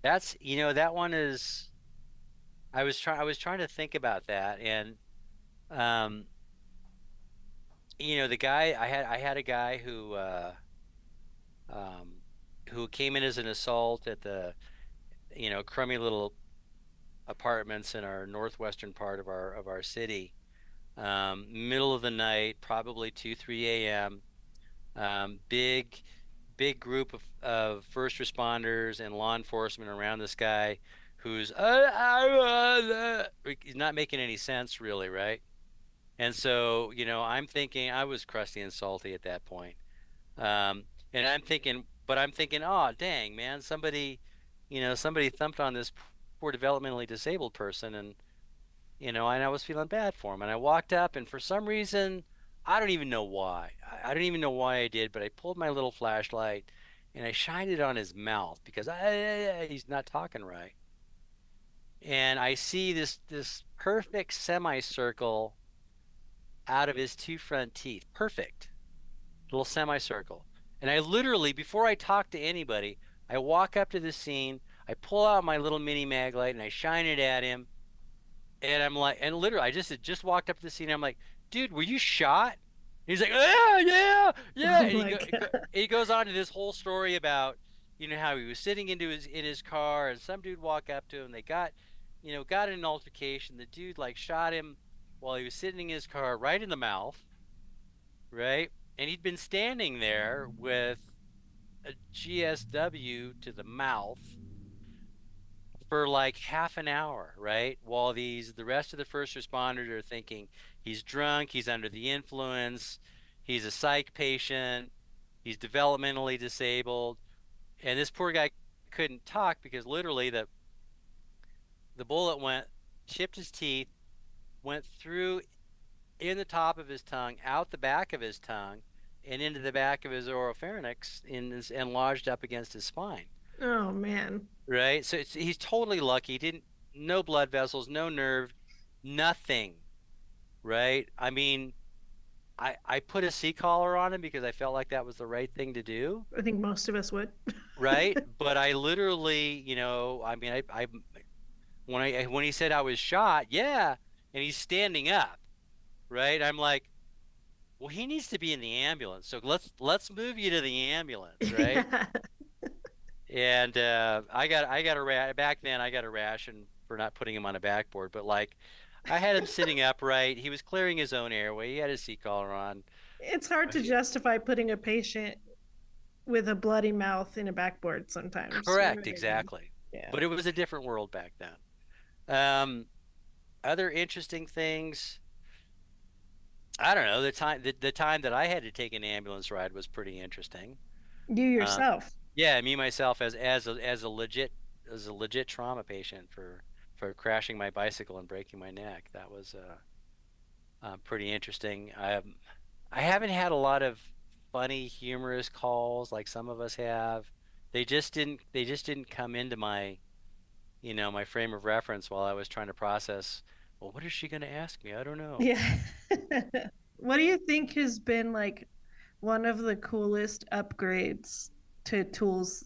That one is. I was trying to think about that, and um, the guy I had a guy who came in as an assault at the crummy little apartments in our northwestern part of our city. Middle of the night, probably 2, 3 a.m. Big group of first responders and law enforcement around this guy who's he's not making any sense really, right? And so, I'm thinking I was crusty and salty at that point. And I'm thinking, oh, dang, man, somebody thumped on this poor developmentally disabled person, and I was feeling bad for him. And I walked up, and for some reason, I don't even know why. I don't even know why I did, but I pulled my little flashlight and I shined it on his mouth because he's not talking right. And I see this perfect semicircle out of his two front teeth. Perfect little semicircle. And I literally, before I talk to anybody, I walk up to the scene, I pull out my little mini mag light and I shine it at him. And I'm like, and literally, I just walked up to the scene. And I'm like, dude, were you shot? And he's like, yeah, yeah, yeah. Oh And my God. he goes on to this whole story about, how he was sitting in his car, and some dude walked up to him. They got in an altercation. The dude like shot him while he was sitting in his car, right in the mouth, right? And he'd been standing there with a GSW to the mouth for like half an hour, right? While the rest of the first responders are thinking he's drunk, he's under the influence, he's a psych patient, he's developmentally disabled, and this poor guy couldn't talk because literally the bullet chipped his teeth, went through in the top of his tongue, out the back of his tongue, and into the back of his oropharynx and lodged up against his spine. Oh man. Right? So he's totally lucky. Didn't No blood vessels, no nerve, nothing. Right? I mean, I put a C-collar on him because I felt like that was the right thing to do. I think most of us would. Right? But I literally, I mean, when he said I was shot, yeah, and he's standing up, right? I'm like, well, he needs to be in the ambulance. So let's move you to the ambulance, right? Yeah. And I got back then I got a ration for not putting him on a backboard, but like I had him sitting upright. He was clearing his own airway. He had his seat collar on. It's hard to justify putting a patient with a bloody mouth in a backboard sometimes. You know Correct, what I mean? exactly. Yeah. But it was a different world back then. Um, Other interesting things. I don't know. The time that I had to take an ambulance ride was pretty interesting. You Uh, yourself. yeah, me myself as a legit trauma patient for crashing my bicycle and breaking my neck. That was pretty interesting. I haven't had a lot of funny, humorous calls like some of us have. They just didn't come into my frame of reference while I was trying to process, well, what is she going to ask me? I don't know. Yeah. What do you think has been like one of the coolest upgrades to tools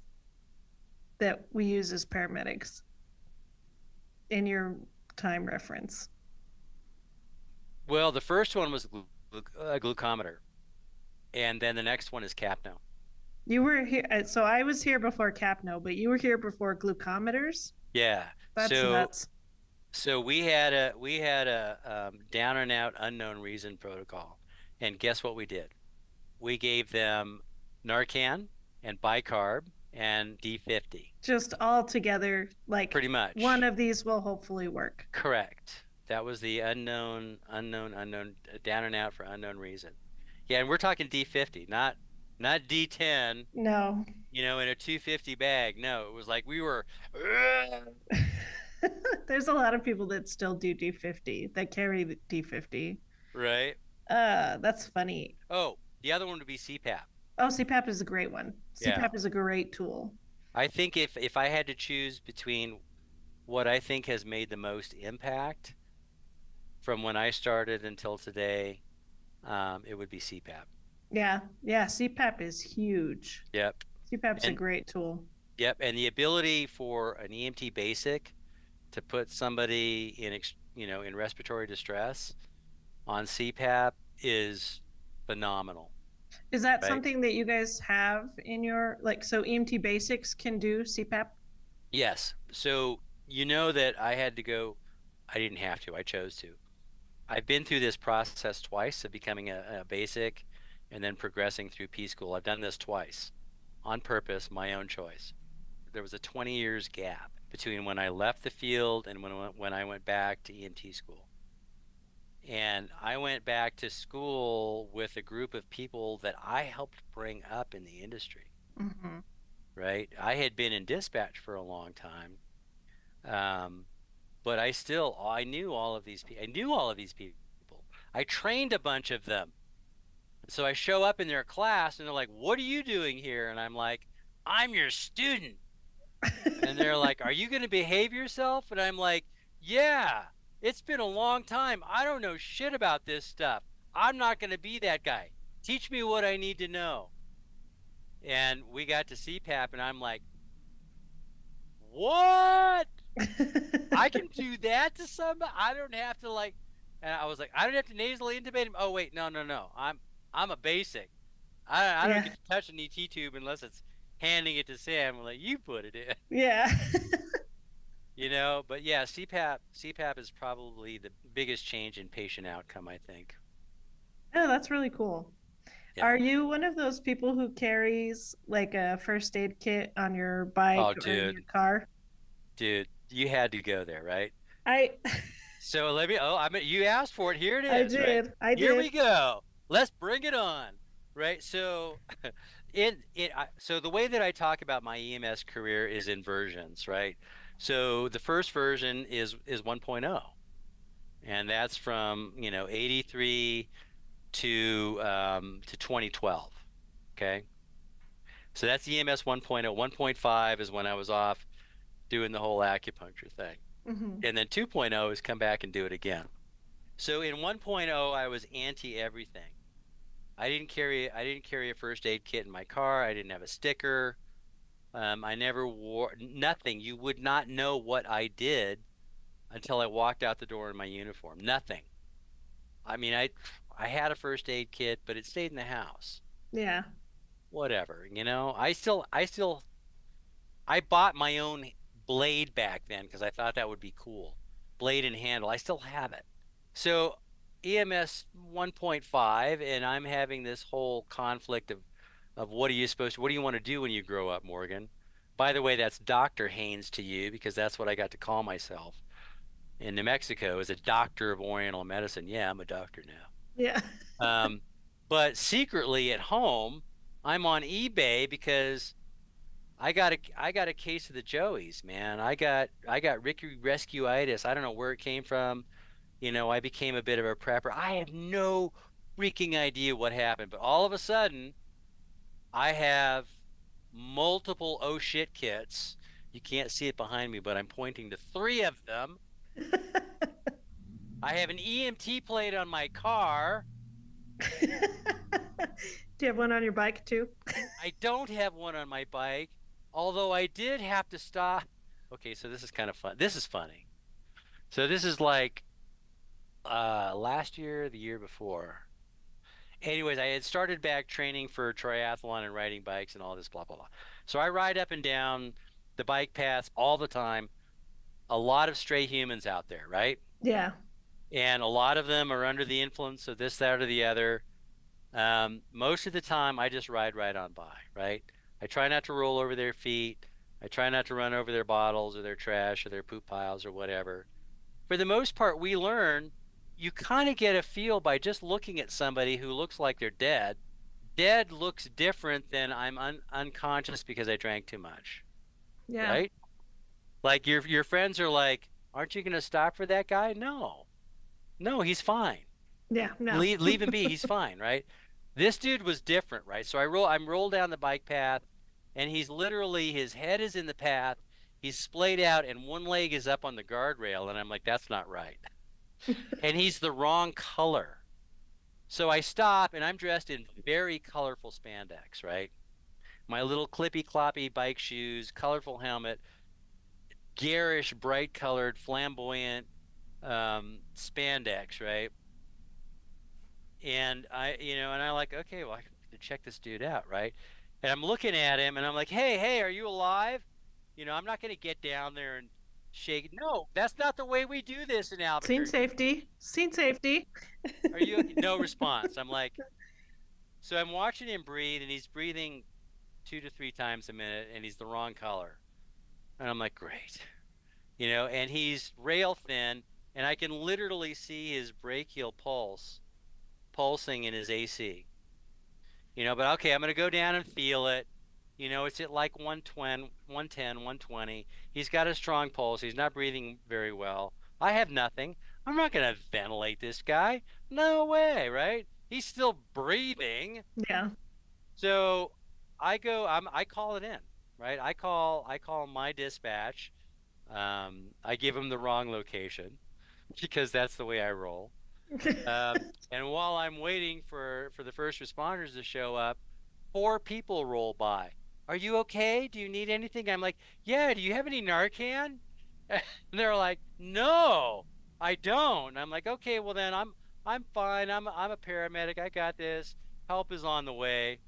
that we use as paramedics in your time reference? Well, the first one was a glucometer, and then the next one is capno. You were here, so I was here before Capno, but you were here before glucometers. Yeah. That's So nuts. so we had a down and out unknown reason protocol, and guess what we did? We gave them Narcan and bicarb and D50. Just all together, like Pretty one much. of these will hopefully work. Correct. That was the unknown, down and out for unknown reason. Yeah, and we're talking D50, not D10, No. in a 250 bag. No, it was like we were, There's a lot of people that still do D50 that carry the D50. right? That's funny. Oh, the other one would be CPAP. Oh, CPAP is a great one. Yeah. CPAP is a great tool. I think if I had to choose between what I think has made the most impact from when I started until today, it would be CPAP. Yeah, yeah, CPAP is huge. Yep. CPAP's a And great tool. yep, and the ability for an EMT basic to put somebody in respiratory distress on CPAP is phenomenal, Is that right? something that you guys have in your like so EMT basics can do CPAP? Yes. So You know that I had to go, I didn't have to, I chose to. I've been through this process twice of becoming a basic and then progressing through P school. I've done this twice on purpose, my own choice. There was a 20 years gap between when I left the field and when I went back to EMT school. And I went back to school with a group of people that I helped bring up in the industry, Hmm. right? I had been in dispatch for a long time. Um, but I knew all of these people. I knew all of these people. I trained a bunch of them. So I show up in their class and they're like, "What are you doing here?" And I'm like, "I'm your student." And they're like, "Are you going to behave yourself?" And I'm like, "Yeah, it's been a long time. I don't know shit about this stuff. I'm not going to be that guy. Teach me what I need to know." And we got to CPAP and I'm like, "What? I can do that to somebody. I don't have to like." And I was like, "I don't have to nasally intubate him." Oh wait, no, no, no. I'm a basic. I don't Yeah. get to touch an ET tube unless it's handing it to Sam and like you put it in. Yeah. But yeah, CPAP is probably the biggest change in patient outcome, I think. Oh, that's really cool. Yeah. Are you one of those people who carries like a first aid kit on your bike Oh, or in your dude, car? you had to go there, right? I So I mean, you asked for it. Here it I is, right? did. I Here we did. go. Let's bring it on, right? So, so the way that I talk about my EMS career is in versions, right? So the first version is 1.0, and that's from 83 to 2012. Okay, so that's EMS 1.0. 1.5 is when I was off doing the whole acupuncture thing, Hmm. and then 2.0 is come back and do it again. So in 1.0, I was anti everything. I didn't carry a first aid kit in my car. I didn't have a sticker. I never wore nothing. You would not know what I did until I walked out the door in my uniform. Nothing. I mean, I had a first aid kit, but it stayed in the house. Yeah. Whatever. I bought my own blade back then because I thought that would be cool. Blade and handle. I still have it. So EMS 1.5, and I'm having this whole conflict of what do you want to do when you grow up, Morgan? By the way, that's Dr. Haynes to you because that's what I got to call myself in New Mexico as a doctor of Oriental medicine. Yeah, I'm a doctor now. Yeah. Um, but secretly at home, I'm on eBay because I got a case of the Joeys, man. I got Ricky Rescueitis. I don't know where it came from. I became a bit of a prepper. I have no freaking idea what happened, but all of a sudden, I have multiple oh shit kits. You can't see it behind me, but I'm pointing to three of them. I have an EMT plate on my car. Do you have one on your bike too? I don't have one on my bike, although I did have to stop. Okay, so this is kind of fun. This is funny. So this is like last year, the year before. Anyways, I had started back training for triathlon and riding bikes and all this blah blah blah. So I ride up and down the bike paths all the time. A lot of stray humans out there, right? Yeah. And a lot of them are under the influence of this, that, or the other. Most of the time, I just ride right on by, right? I try not to roll over their feet. I try not to run over their bottles or their trash or their poop piles or whatever. For the most part, we learn you kind of get a feel by just looking at somebody who looks like they're dead. Dead looks different than I'm unconscious because I drank too much, Yeah. right? Like your friends are like, "Aren't you going to stop for that guy?" No, no, he's fine. Yeah. No. Leave him be. He's fine, right? This dude was different, right? So I'm rolled down the bike path, and he's literally his head is in the path. He's splayed out, and one leg is up on the guardrail, and I'm like, that's not right. And he's the wrong color. So I stop, and I'm dressed in very colorful spandex, right? My little clippy cloppy bike shoes, colorful helmet, garish, bright colored, flamboyant spandex, right? And I like, okay, well, I have to check this dude out, right? And I'm looking at him and I'm like, hey, hey, are you alive? I'm not going to get down there and shake. No, that's not the way we do this in Scene Albuquerque. safety. Scene safety. Are you okay? No response. I'm like, so I'm watching him breathe, and he's breathing 2 to 3 times a minute, and he's the wrong color. And I'm like, great. And he's rail thin, and I can literally see his brachial pulse pulsing in his AC. But okay, I'm gonna go down and feel it. It's at like 120, 110, 120. He's got a strong pulse. He's not breathing very well. I have nothing. I'm not gonna ventilate this guy. No way, right? He's still breathing. Yeah. So I call it in, right? I call my dispatch. I give him the wrong location because that's the way I roll. And while I'm waiting for the first responders to show up, 4 people roll by. Are you okay? Do you need anything? I'm like, yeah. Do you have any Narcan? And they're like, no, I don't. And I'm like, okay, well then I'm fine. I'm a paramedic. I got this. Help is on the way.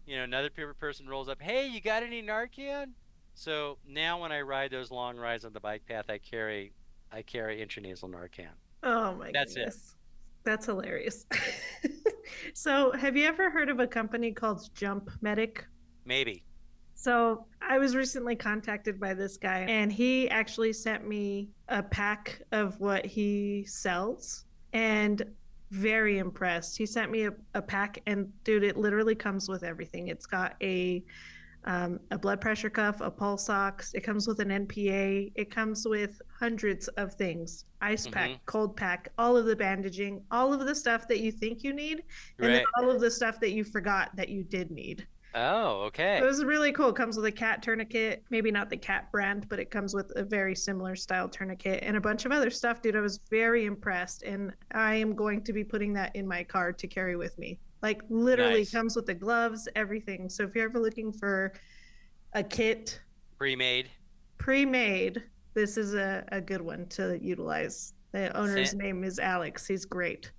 Another person rolls up. Hey, you got any Narcan? So now when I ride those long rides on the bike path, I carry intranasal Narcan. Oh my That's it. goodness. That's hilarious. So, have you ever heard of a company called Jump Medic? Maybe. So, I was recently contacted by this guy, and he actually sent me a pack of what he sells, and very impressed. He sent me a pack, and dude, it literally comes with everything. It's got a blood pressure cuff, a pulse ox. It comes with an NPA. It comes with hundreds of things: ice pack, Hmm. cold pack, all of the bandaging, all of the stuff that you think you need, and then Right. all of the stuff that you forgot that you did need. Oh, It okay. was really cool. It comes with a cat tourniquet, maybe not the cat brand, but it comes with a very similar style tourniquet and a bunch of other stuff, dude. I was very impressed, and I am going to be putting that in my car to carry with me. Like literally Nice. comes with the gloves, everything. So if you're ever looking for a kit Pre-made. pre-made, this is a good one to utilize. The owner's Sa- name is Alex. He's great.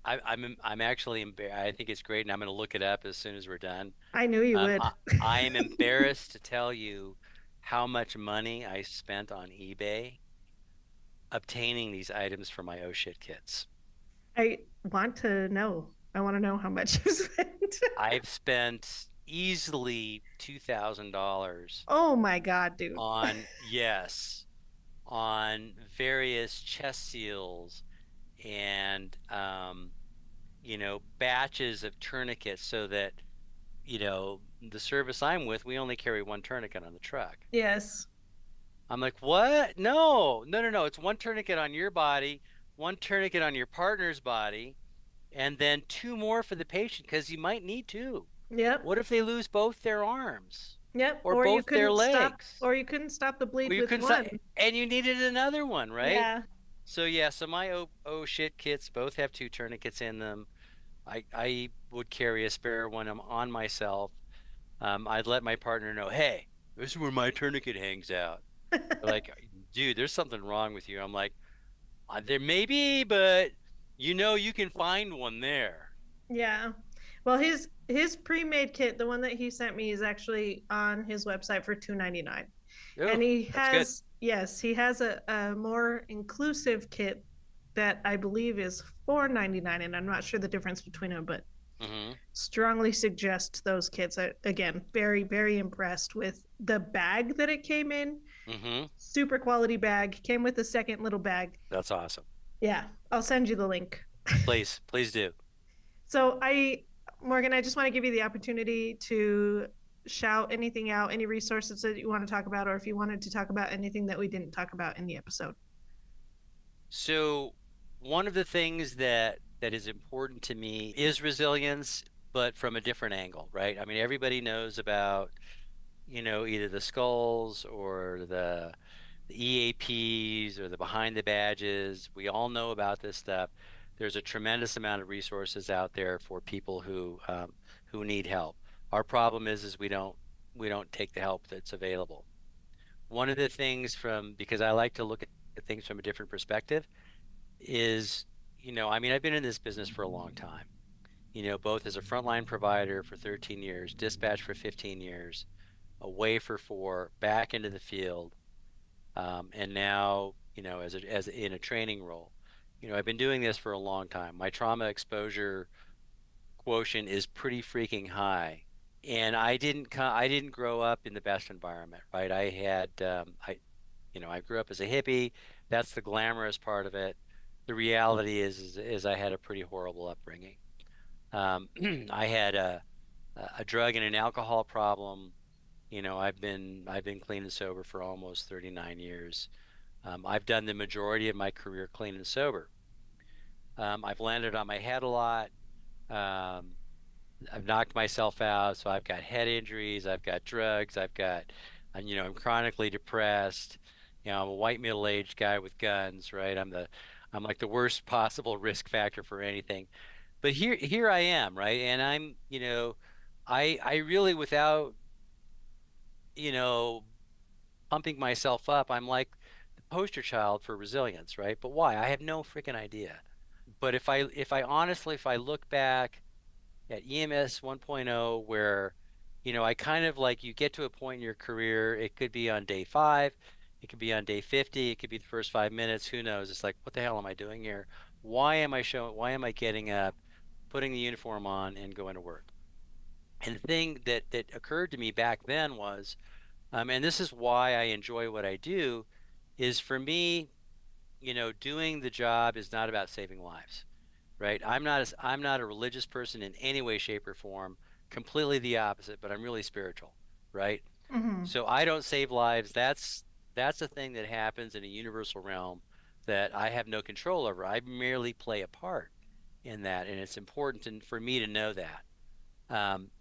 I'm actually I think it's great, and I'm going to look it up as soon as we're done. I knew you Um, would. I, I am embarrassed to tell you how much money I spent on eBay obtaining these items for my oh shit kits. I want to know. I want to know how much you spent. I've spent easily $2,000 Oh my god, dude. on, yes, on various chest seals and batches of tourniquets so that the service I'm with, we only carry one tourniquet on the truck. Yes. I'm like, what? No, no, no, no. It's one tourniquet on your body, one tourniquet on your partner's body, and then 2 more for the patient because you might need two. Yep. What if they lose both their arms Yep. or both their legs? Or you couldn't stop the Or bleed you with couldn't, one. and you needed another one, right? Yeah. So yeah, so my oh shit kits both have 2 tourniquets in them. I would carry a spare one on myself. I'd let my partner know, hey, this is where my tourniquet hangs out. They're like, dude, there's something wrong with you. I'm like, there may be, but you can find one there. Yeah. Well, his pre-made kit, the one that he sent me, is actually on his website for 299. And Oh, he that's good. has, yes, he has a more inclusive kit that I believe is 499, and I'm not sure the difference between them, but Hmm. strongly suggest those kits. Again, very, very impressed with the bag that it came in. Hmm. Super quality bag. Came with a second little bag. That's awesome. Yeah, I'll send you the link. Please, please do. So Morgan, I just want to give you the opportunity to shout anything out, any resources that you want to talk about, or if you wanted to talk about anything that we didn't talk about in the episode. So, one of the things that is important to me is resilience, but from a different angle, right? I mean, everybody knows about, either the skulls or the EAPs or the behind the badges. We all know about this stuff. There's a tremendous amount of resources out there for people who need help. Our problem is we don't take the help that's available. One of the things because I like to look at things from a different perspective is, I mean, I've been in this business for a long time, both as a frontline provider for 13 years, dispatch for 15 years, away for 4, back into the field. And now, as in a training role, I've been doing this for a long time. My trauma exposure quotient is pretty freaking high. And I didn't grow up in the best environment, right? I grew up as a hippie. That's the glamorous part of it. The reality is I had a pretty horrible upbringing. Um, I had a drug and an alcohol problem. I've been clean and sober for almost 39 years. I've done the majority of my career clean and sober. I've landed on my head a lot. Um, I've knocked myself out, so I've got head injuries, I've got drugs, I'm chronically depressed. I'm a white middle-aged guy with guns, right? I'm like the worst possible risk factor for anything. But here I am, right? And I really, without, you know, pumping myself up, I'm like the poster child for resilience, right? But why? I have no freaking idea. But if I look back at EMS 1.0, where, I kind of like, you get to a point in your career, it could be on day 5, it could be on day 50, it could be the first 5 minutes, who knows? It's like, what the hell am I doing here? Why am I getting up, putting the uniform on and going to work? And the thing that occurred to me back then was, and this is why I enjoy what I do, is for me, doing the job is not about saving lives, right? I'm not a religious person in any way, shape, or form. Completely the opposite, but I'm really spiritual, right? Hmm. So I don't save lives. That's a thing that happens in a universal realm that I have no control over. I merely play a part in that, and it's important for me to know that. Um,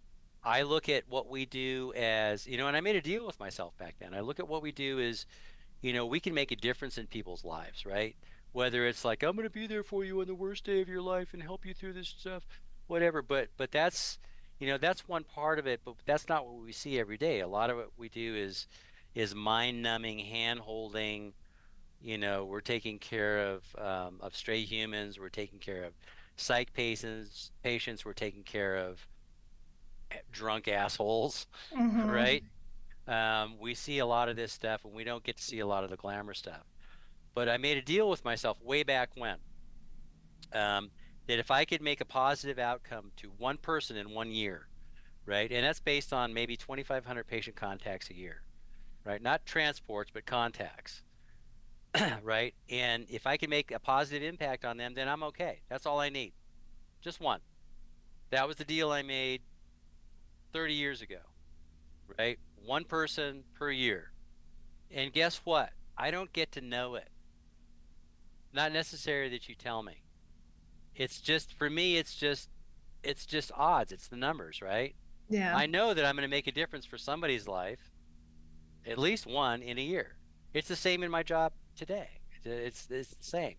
I look at what we do as, and I made a deal with myself back then. I look at what we do as, we can make a difference in people's lives, right? Whether it's like, I'm going to be there for you on the worst day of your life and help you through this stuff, whatever. But that's one part of it, but that's not what we see every day. A lot of what we do is mind-numbing, hand-holding. We're taking care of stray humans. We're taking care of psych patients. We're taking care of drunk assholes, Hmm. right? We see a lot of this stuff, and we don't get to see a lot of the glamour stuff. But I made a deal with myself way back when, um, that if I could make a positive outcome to one person in 1 year, right? And that's based on maybe 2,500 patient contacts a year, right? Not transports, but contacts, right? And if I can make a positive impact on them, then I'm okay. That's all I need. Just one. That was the deal I made 30 years ago, right? One person per year. And guess what? I don't get to know it. Not necessary that you tell me. It's just, for me, it's just odds. It's the numbers, right? Yeah. I know that I'm going to make a difference for somebody's life, at least one in a year. It's the same in my job today. It's the same.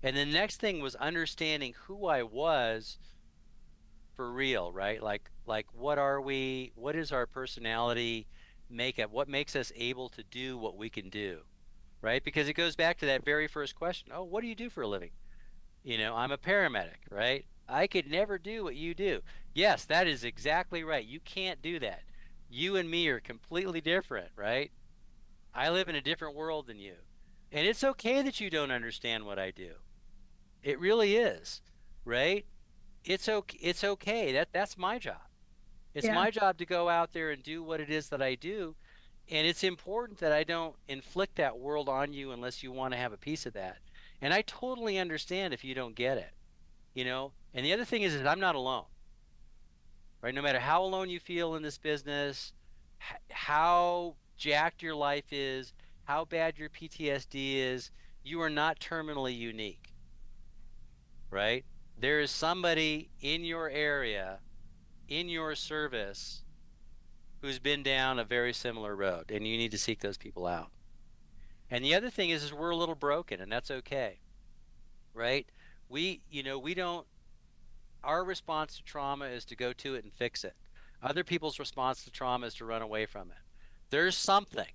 And the next thing was understanding who I was for real, right? Like what are we? What is our personality makeup? What makes us able to do what we can do, right? Because it goes back to that very first question. Oh, what do you do for a living? I'm a paramedic, right? I could never do what you do. Yes, that is exactly right. You can't do that. You and me are completely different, right? I live in a different world than you. And it's okay that you don't understand what I do. It really is, right? It's okay. That's my job. It's Yeah. my job to go out there and do what it is that I do. And it's important that I don't inflict that world on you unless you want to have a piece of that. And I totally understand if you don't get it. And the other thing is I'm not alone, right? No matter how alone you feel in this business, how jacked your life is, how bad your PTSD is, you are not terminally unique, right? There is somebody in your area, in your service, who's been down a very similar road, and you need to seek those people out. And the other thing is we're a little broken, and that's okay, right? We don't, our response to trauma is to go to it and fix it. Other people's response to trauma is to run away from it. There's something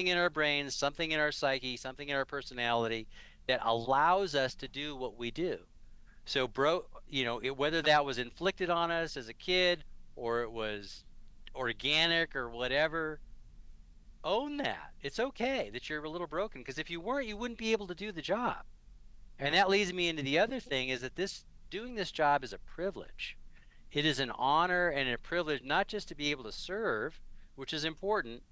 in our brains, something in our psyche, something in our personality that allows us to do what we do. So, whether that was inflicted on us as a kid or it was organic or whatever, own that. It's okay that you're a little broken because if you weren't, you wouldn't be able to do the job. And that leads me into the other thing is that this doing this job is a privilege. It is an honor and a privilege not just to be able to serve, which is important,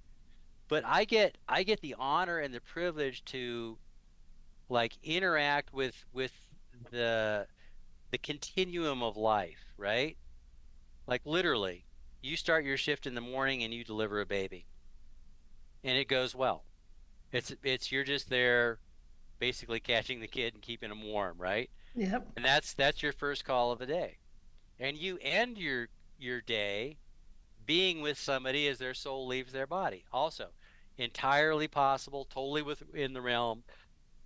but I get the honor and the privilege to like interact with the the continuum of life, right? Like literally, you start your shift in the morning and you deliver a baby and it goes well. It's you're just there basically catching the kid and keeping him warm, right? Yep. And that's your first call of the day. And you end your day being with somebody as their soul leaves their body. Also, entirely possible, totally within the realm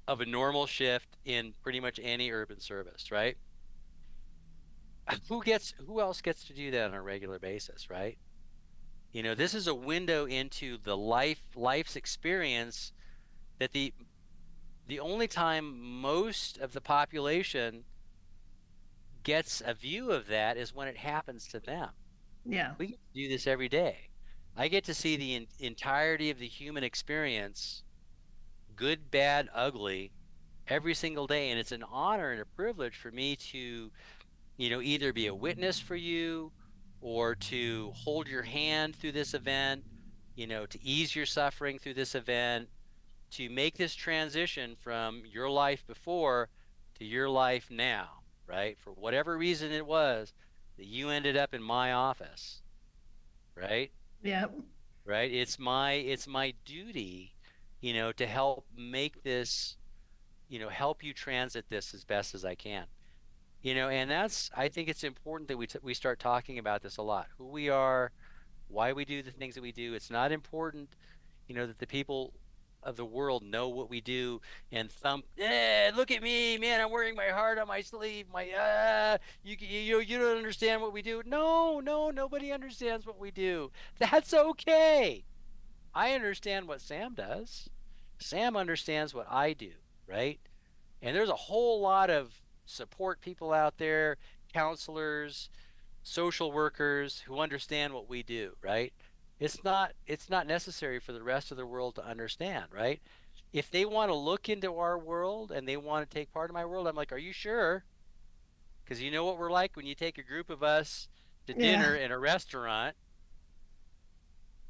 of a normal shift in pretty much any urban service, right? Who else gets to do that on a regular basis, right? This is a window into the life's experience that the only time most of the population gets a view of that is when it happens to them. Yeah. We get to do this every day. I get to see the entirety of the human experience, good, bad, ugly, every single day. And it's an honor and a privilege for me to, either be a witness for you or to hold your hand through this event, to ease your suffering through this event, to make this transition from your life before to your life now, right? For whatever reason it was that you ended up in my office, right? Yep. Right? It's my duty, to help make this, help you transit this as best as I can. And I think it's important that we start talking about this a lot. Who we are, why we do the things that we do. It's not important, that the people of the world know what we do and thump, look at me, man, I'm wearing my heart on my sleeve. You don't understand what we do. No, no, nobody understands what we do. That's okay. I understand what Sam does. Sam understands what I do, right? And there's a whole lot of support people out there, counselors, social workers who understand what we do, right? It's not necessary for the rest of the world to understand, right? If they want to look into our world and they want to take part in my world, I'm like, are you sure? Because you know what we're like when you take a group of us to Yeah. dinner in a restaurant.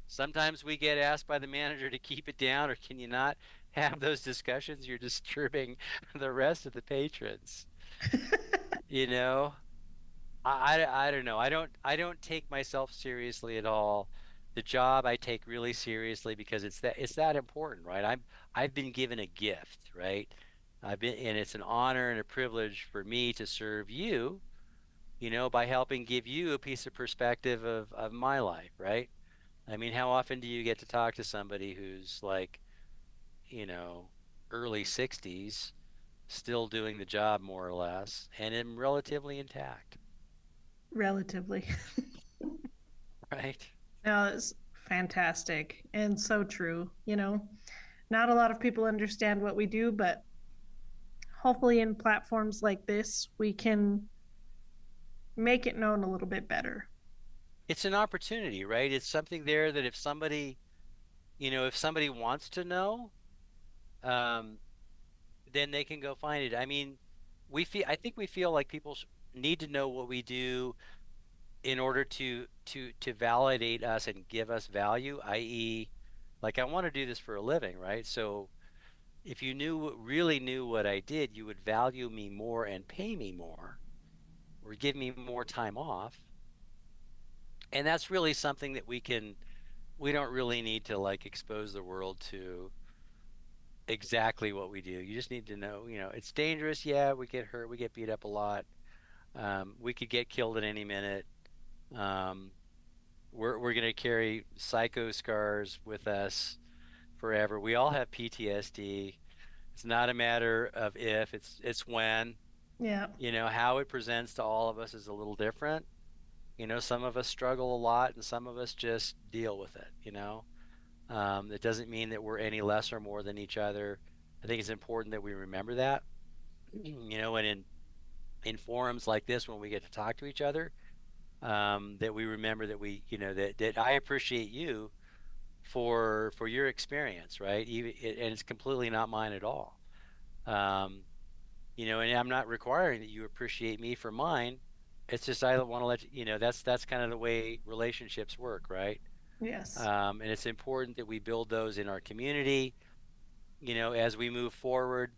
Sometimes we get asked by the manager to keep it down, or can you not have those discussions? You're disturbing the rest of the patrons. You know, I don't know. I don't take myself seriously at all. The job I take really seriously because it's that important, right? I've been given a gift, right? And it's an honor and a privilege for me to serve you, by helping give you a piece of perspective of my life, right? I mean, how often do you get to talk to somebody who's like, you know, early 60s, still doing the job more or less, and am relatively intact, Relatively. right? No, it's fantastic and so true. Not a lot of people understand what we do, but hopefully in platforms like this, we can make it known a little bit better. It's an opportunity, right? It's something there that if somebody wants to know, um, then they can go find it. I mean, I think we feel like people need to know what we do in order to validate us and give us value, i.e., like I want to do this for a living, right? So if you really knew what I did, you would value me more and pay me more or give me more time off. And that's really something that we don't really need to like expose the world to exactly what we do. You just need to know, it's dangerous. Yeah, we get hurt, we get beat up a lot. We could get killed at any minute. Um, we're gonna carry psycho scars with us forever. We all have PTSD. It's not a matter of if, it's when. Yeah. How it presents to all of us is a little different. Some of us struggle a lot and some of us just deal with it. It doesn't mean that we're any less or more than each other. I think it's important that we remember that. And in forums like this when we get to talk to each other, that we remember that that I appreciate you for your experience, right? And it's completely not mine at all. Um, and I'm not requiring that you appreciate me for mine. It's just I want to let that's kind of the way relationships work, right? Yes. And it's important that we build those in our community, as we move forward.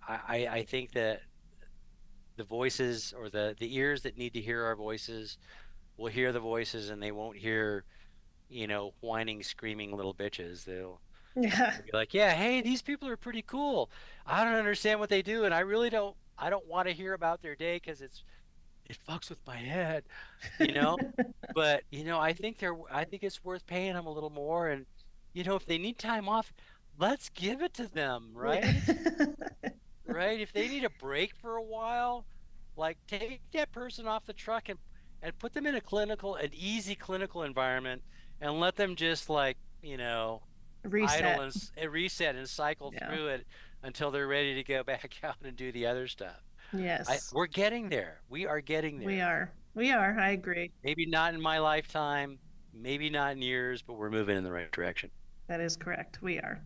I think that the voices or the ears that need to hear our voices will hear the voices, and they won't hear, whining, screaming little bitches. Yeah. They'll be like, yeah, hey, these people are pretty cool. I don't understand what they do, and I don't want to hear about their day because it fucks with my head, you know. But I think it's worth paying them a little more, and if they need time off, let's give it to them, Yeah. right? Right? If they need a break for a while, like take that person off the truck and put them in an easy clinical environment, and let them just like, idle Reset. and reset and cycle Yeah. through it until they're ready to go back out and do the other stuff. Yes. We're getting there. We are getting We there. are. We are. I agree. Maybe not in my lifetime, maybe not in years, but we're moving in the right direction. That is correct. We are.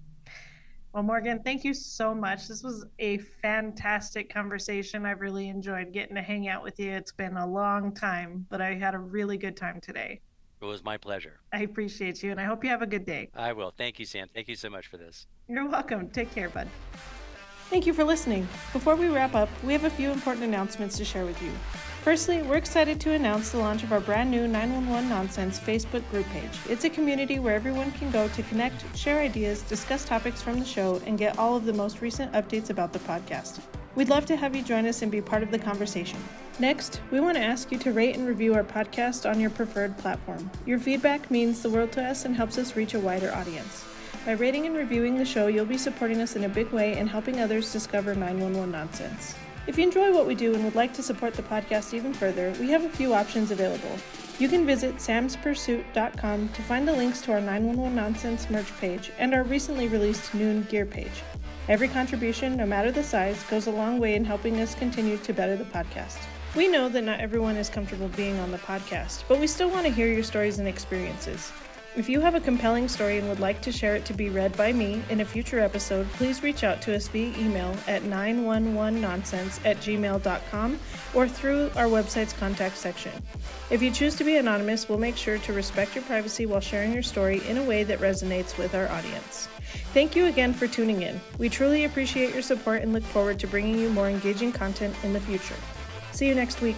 Well, Morgan, thank you so much. This was a fantastic conversation. I've really enjoyed getting to hang out with you. It's been a long time, but I had a really good time today. It was my pleasure. I appreciate you, and I hope you have a good day. I will. Thank you, Sam. Thank you so much for this. You're welcome. Take care, bud. Thank you for listening. Before we wrap up, we have a few important announcements to share with you. Firstly, we're excited to announce the launch of our brand new 911 Nonsense Facebook group page. It's a community where everyone can go to connect, share ideas, discuss topics from the show, and get all of the most recent updates about the podcast. We'd love to have you join us and be part of the conversation. Next, we want to ask you to rate and review our podcast on your preferred platform. Your feedback means the world to us and helps us reach a wider audience. By rating and reviewing the show, you'll be supporting us in a big way and helping others discover 911 Nonsense. If you enjoy what we do and would like to support the podcast even further, we have a few options available. You can visit samspursuit.com to find the links to our 911 Nonsense merch page and our recently released Noon gear page. Every contribution, no matter the size, goes a long way in helping us continue to better the podcast. We know that not everyone is comfortable being on the podcast, but we still want to hear your stories and experiences. If you have a compelling story and would like to share it to be read by me in a future episode, please reach out to us via email at 911nonsense@gmail.com or through our website's contact section. If you choose to be anonymous, we'll make sure to respect your privacy while sharing your story in a way that resonates with our audience. Thank you again for tuning in. We truly appreciate your support and look forward to bringing you more engaging content in the future. See you next week.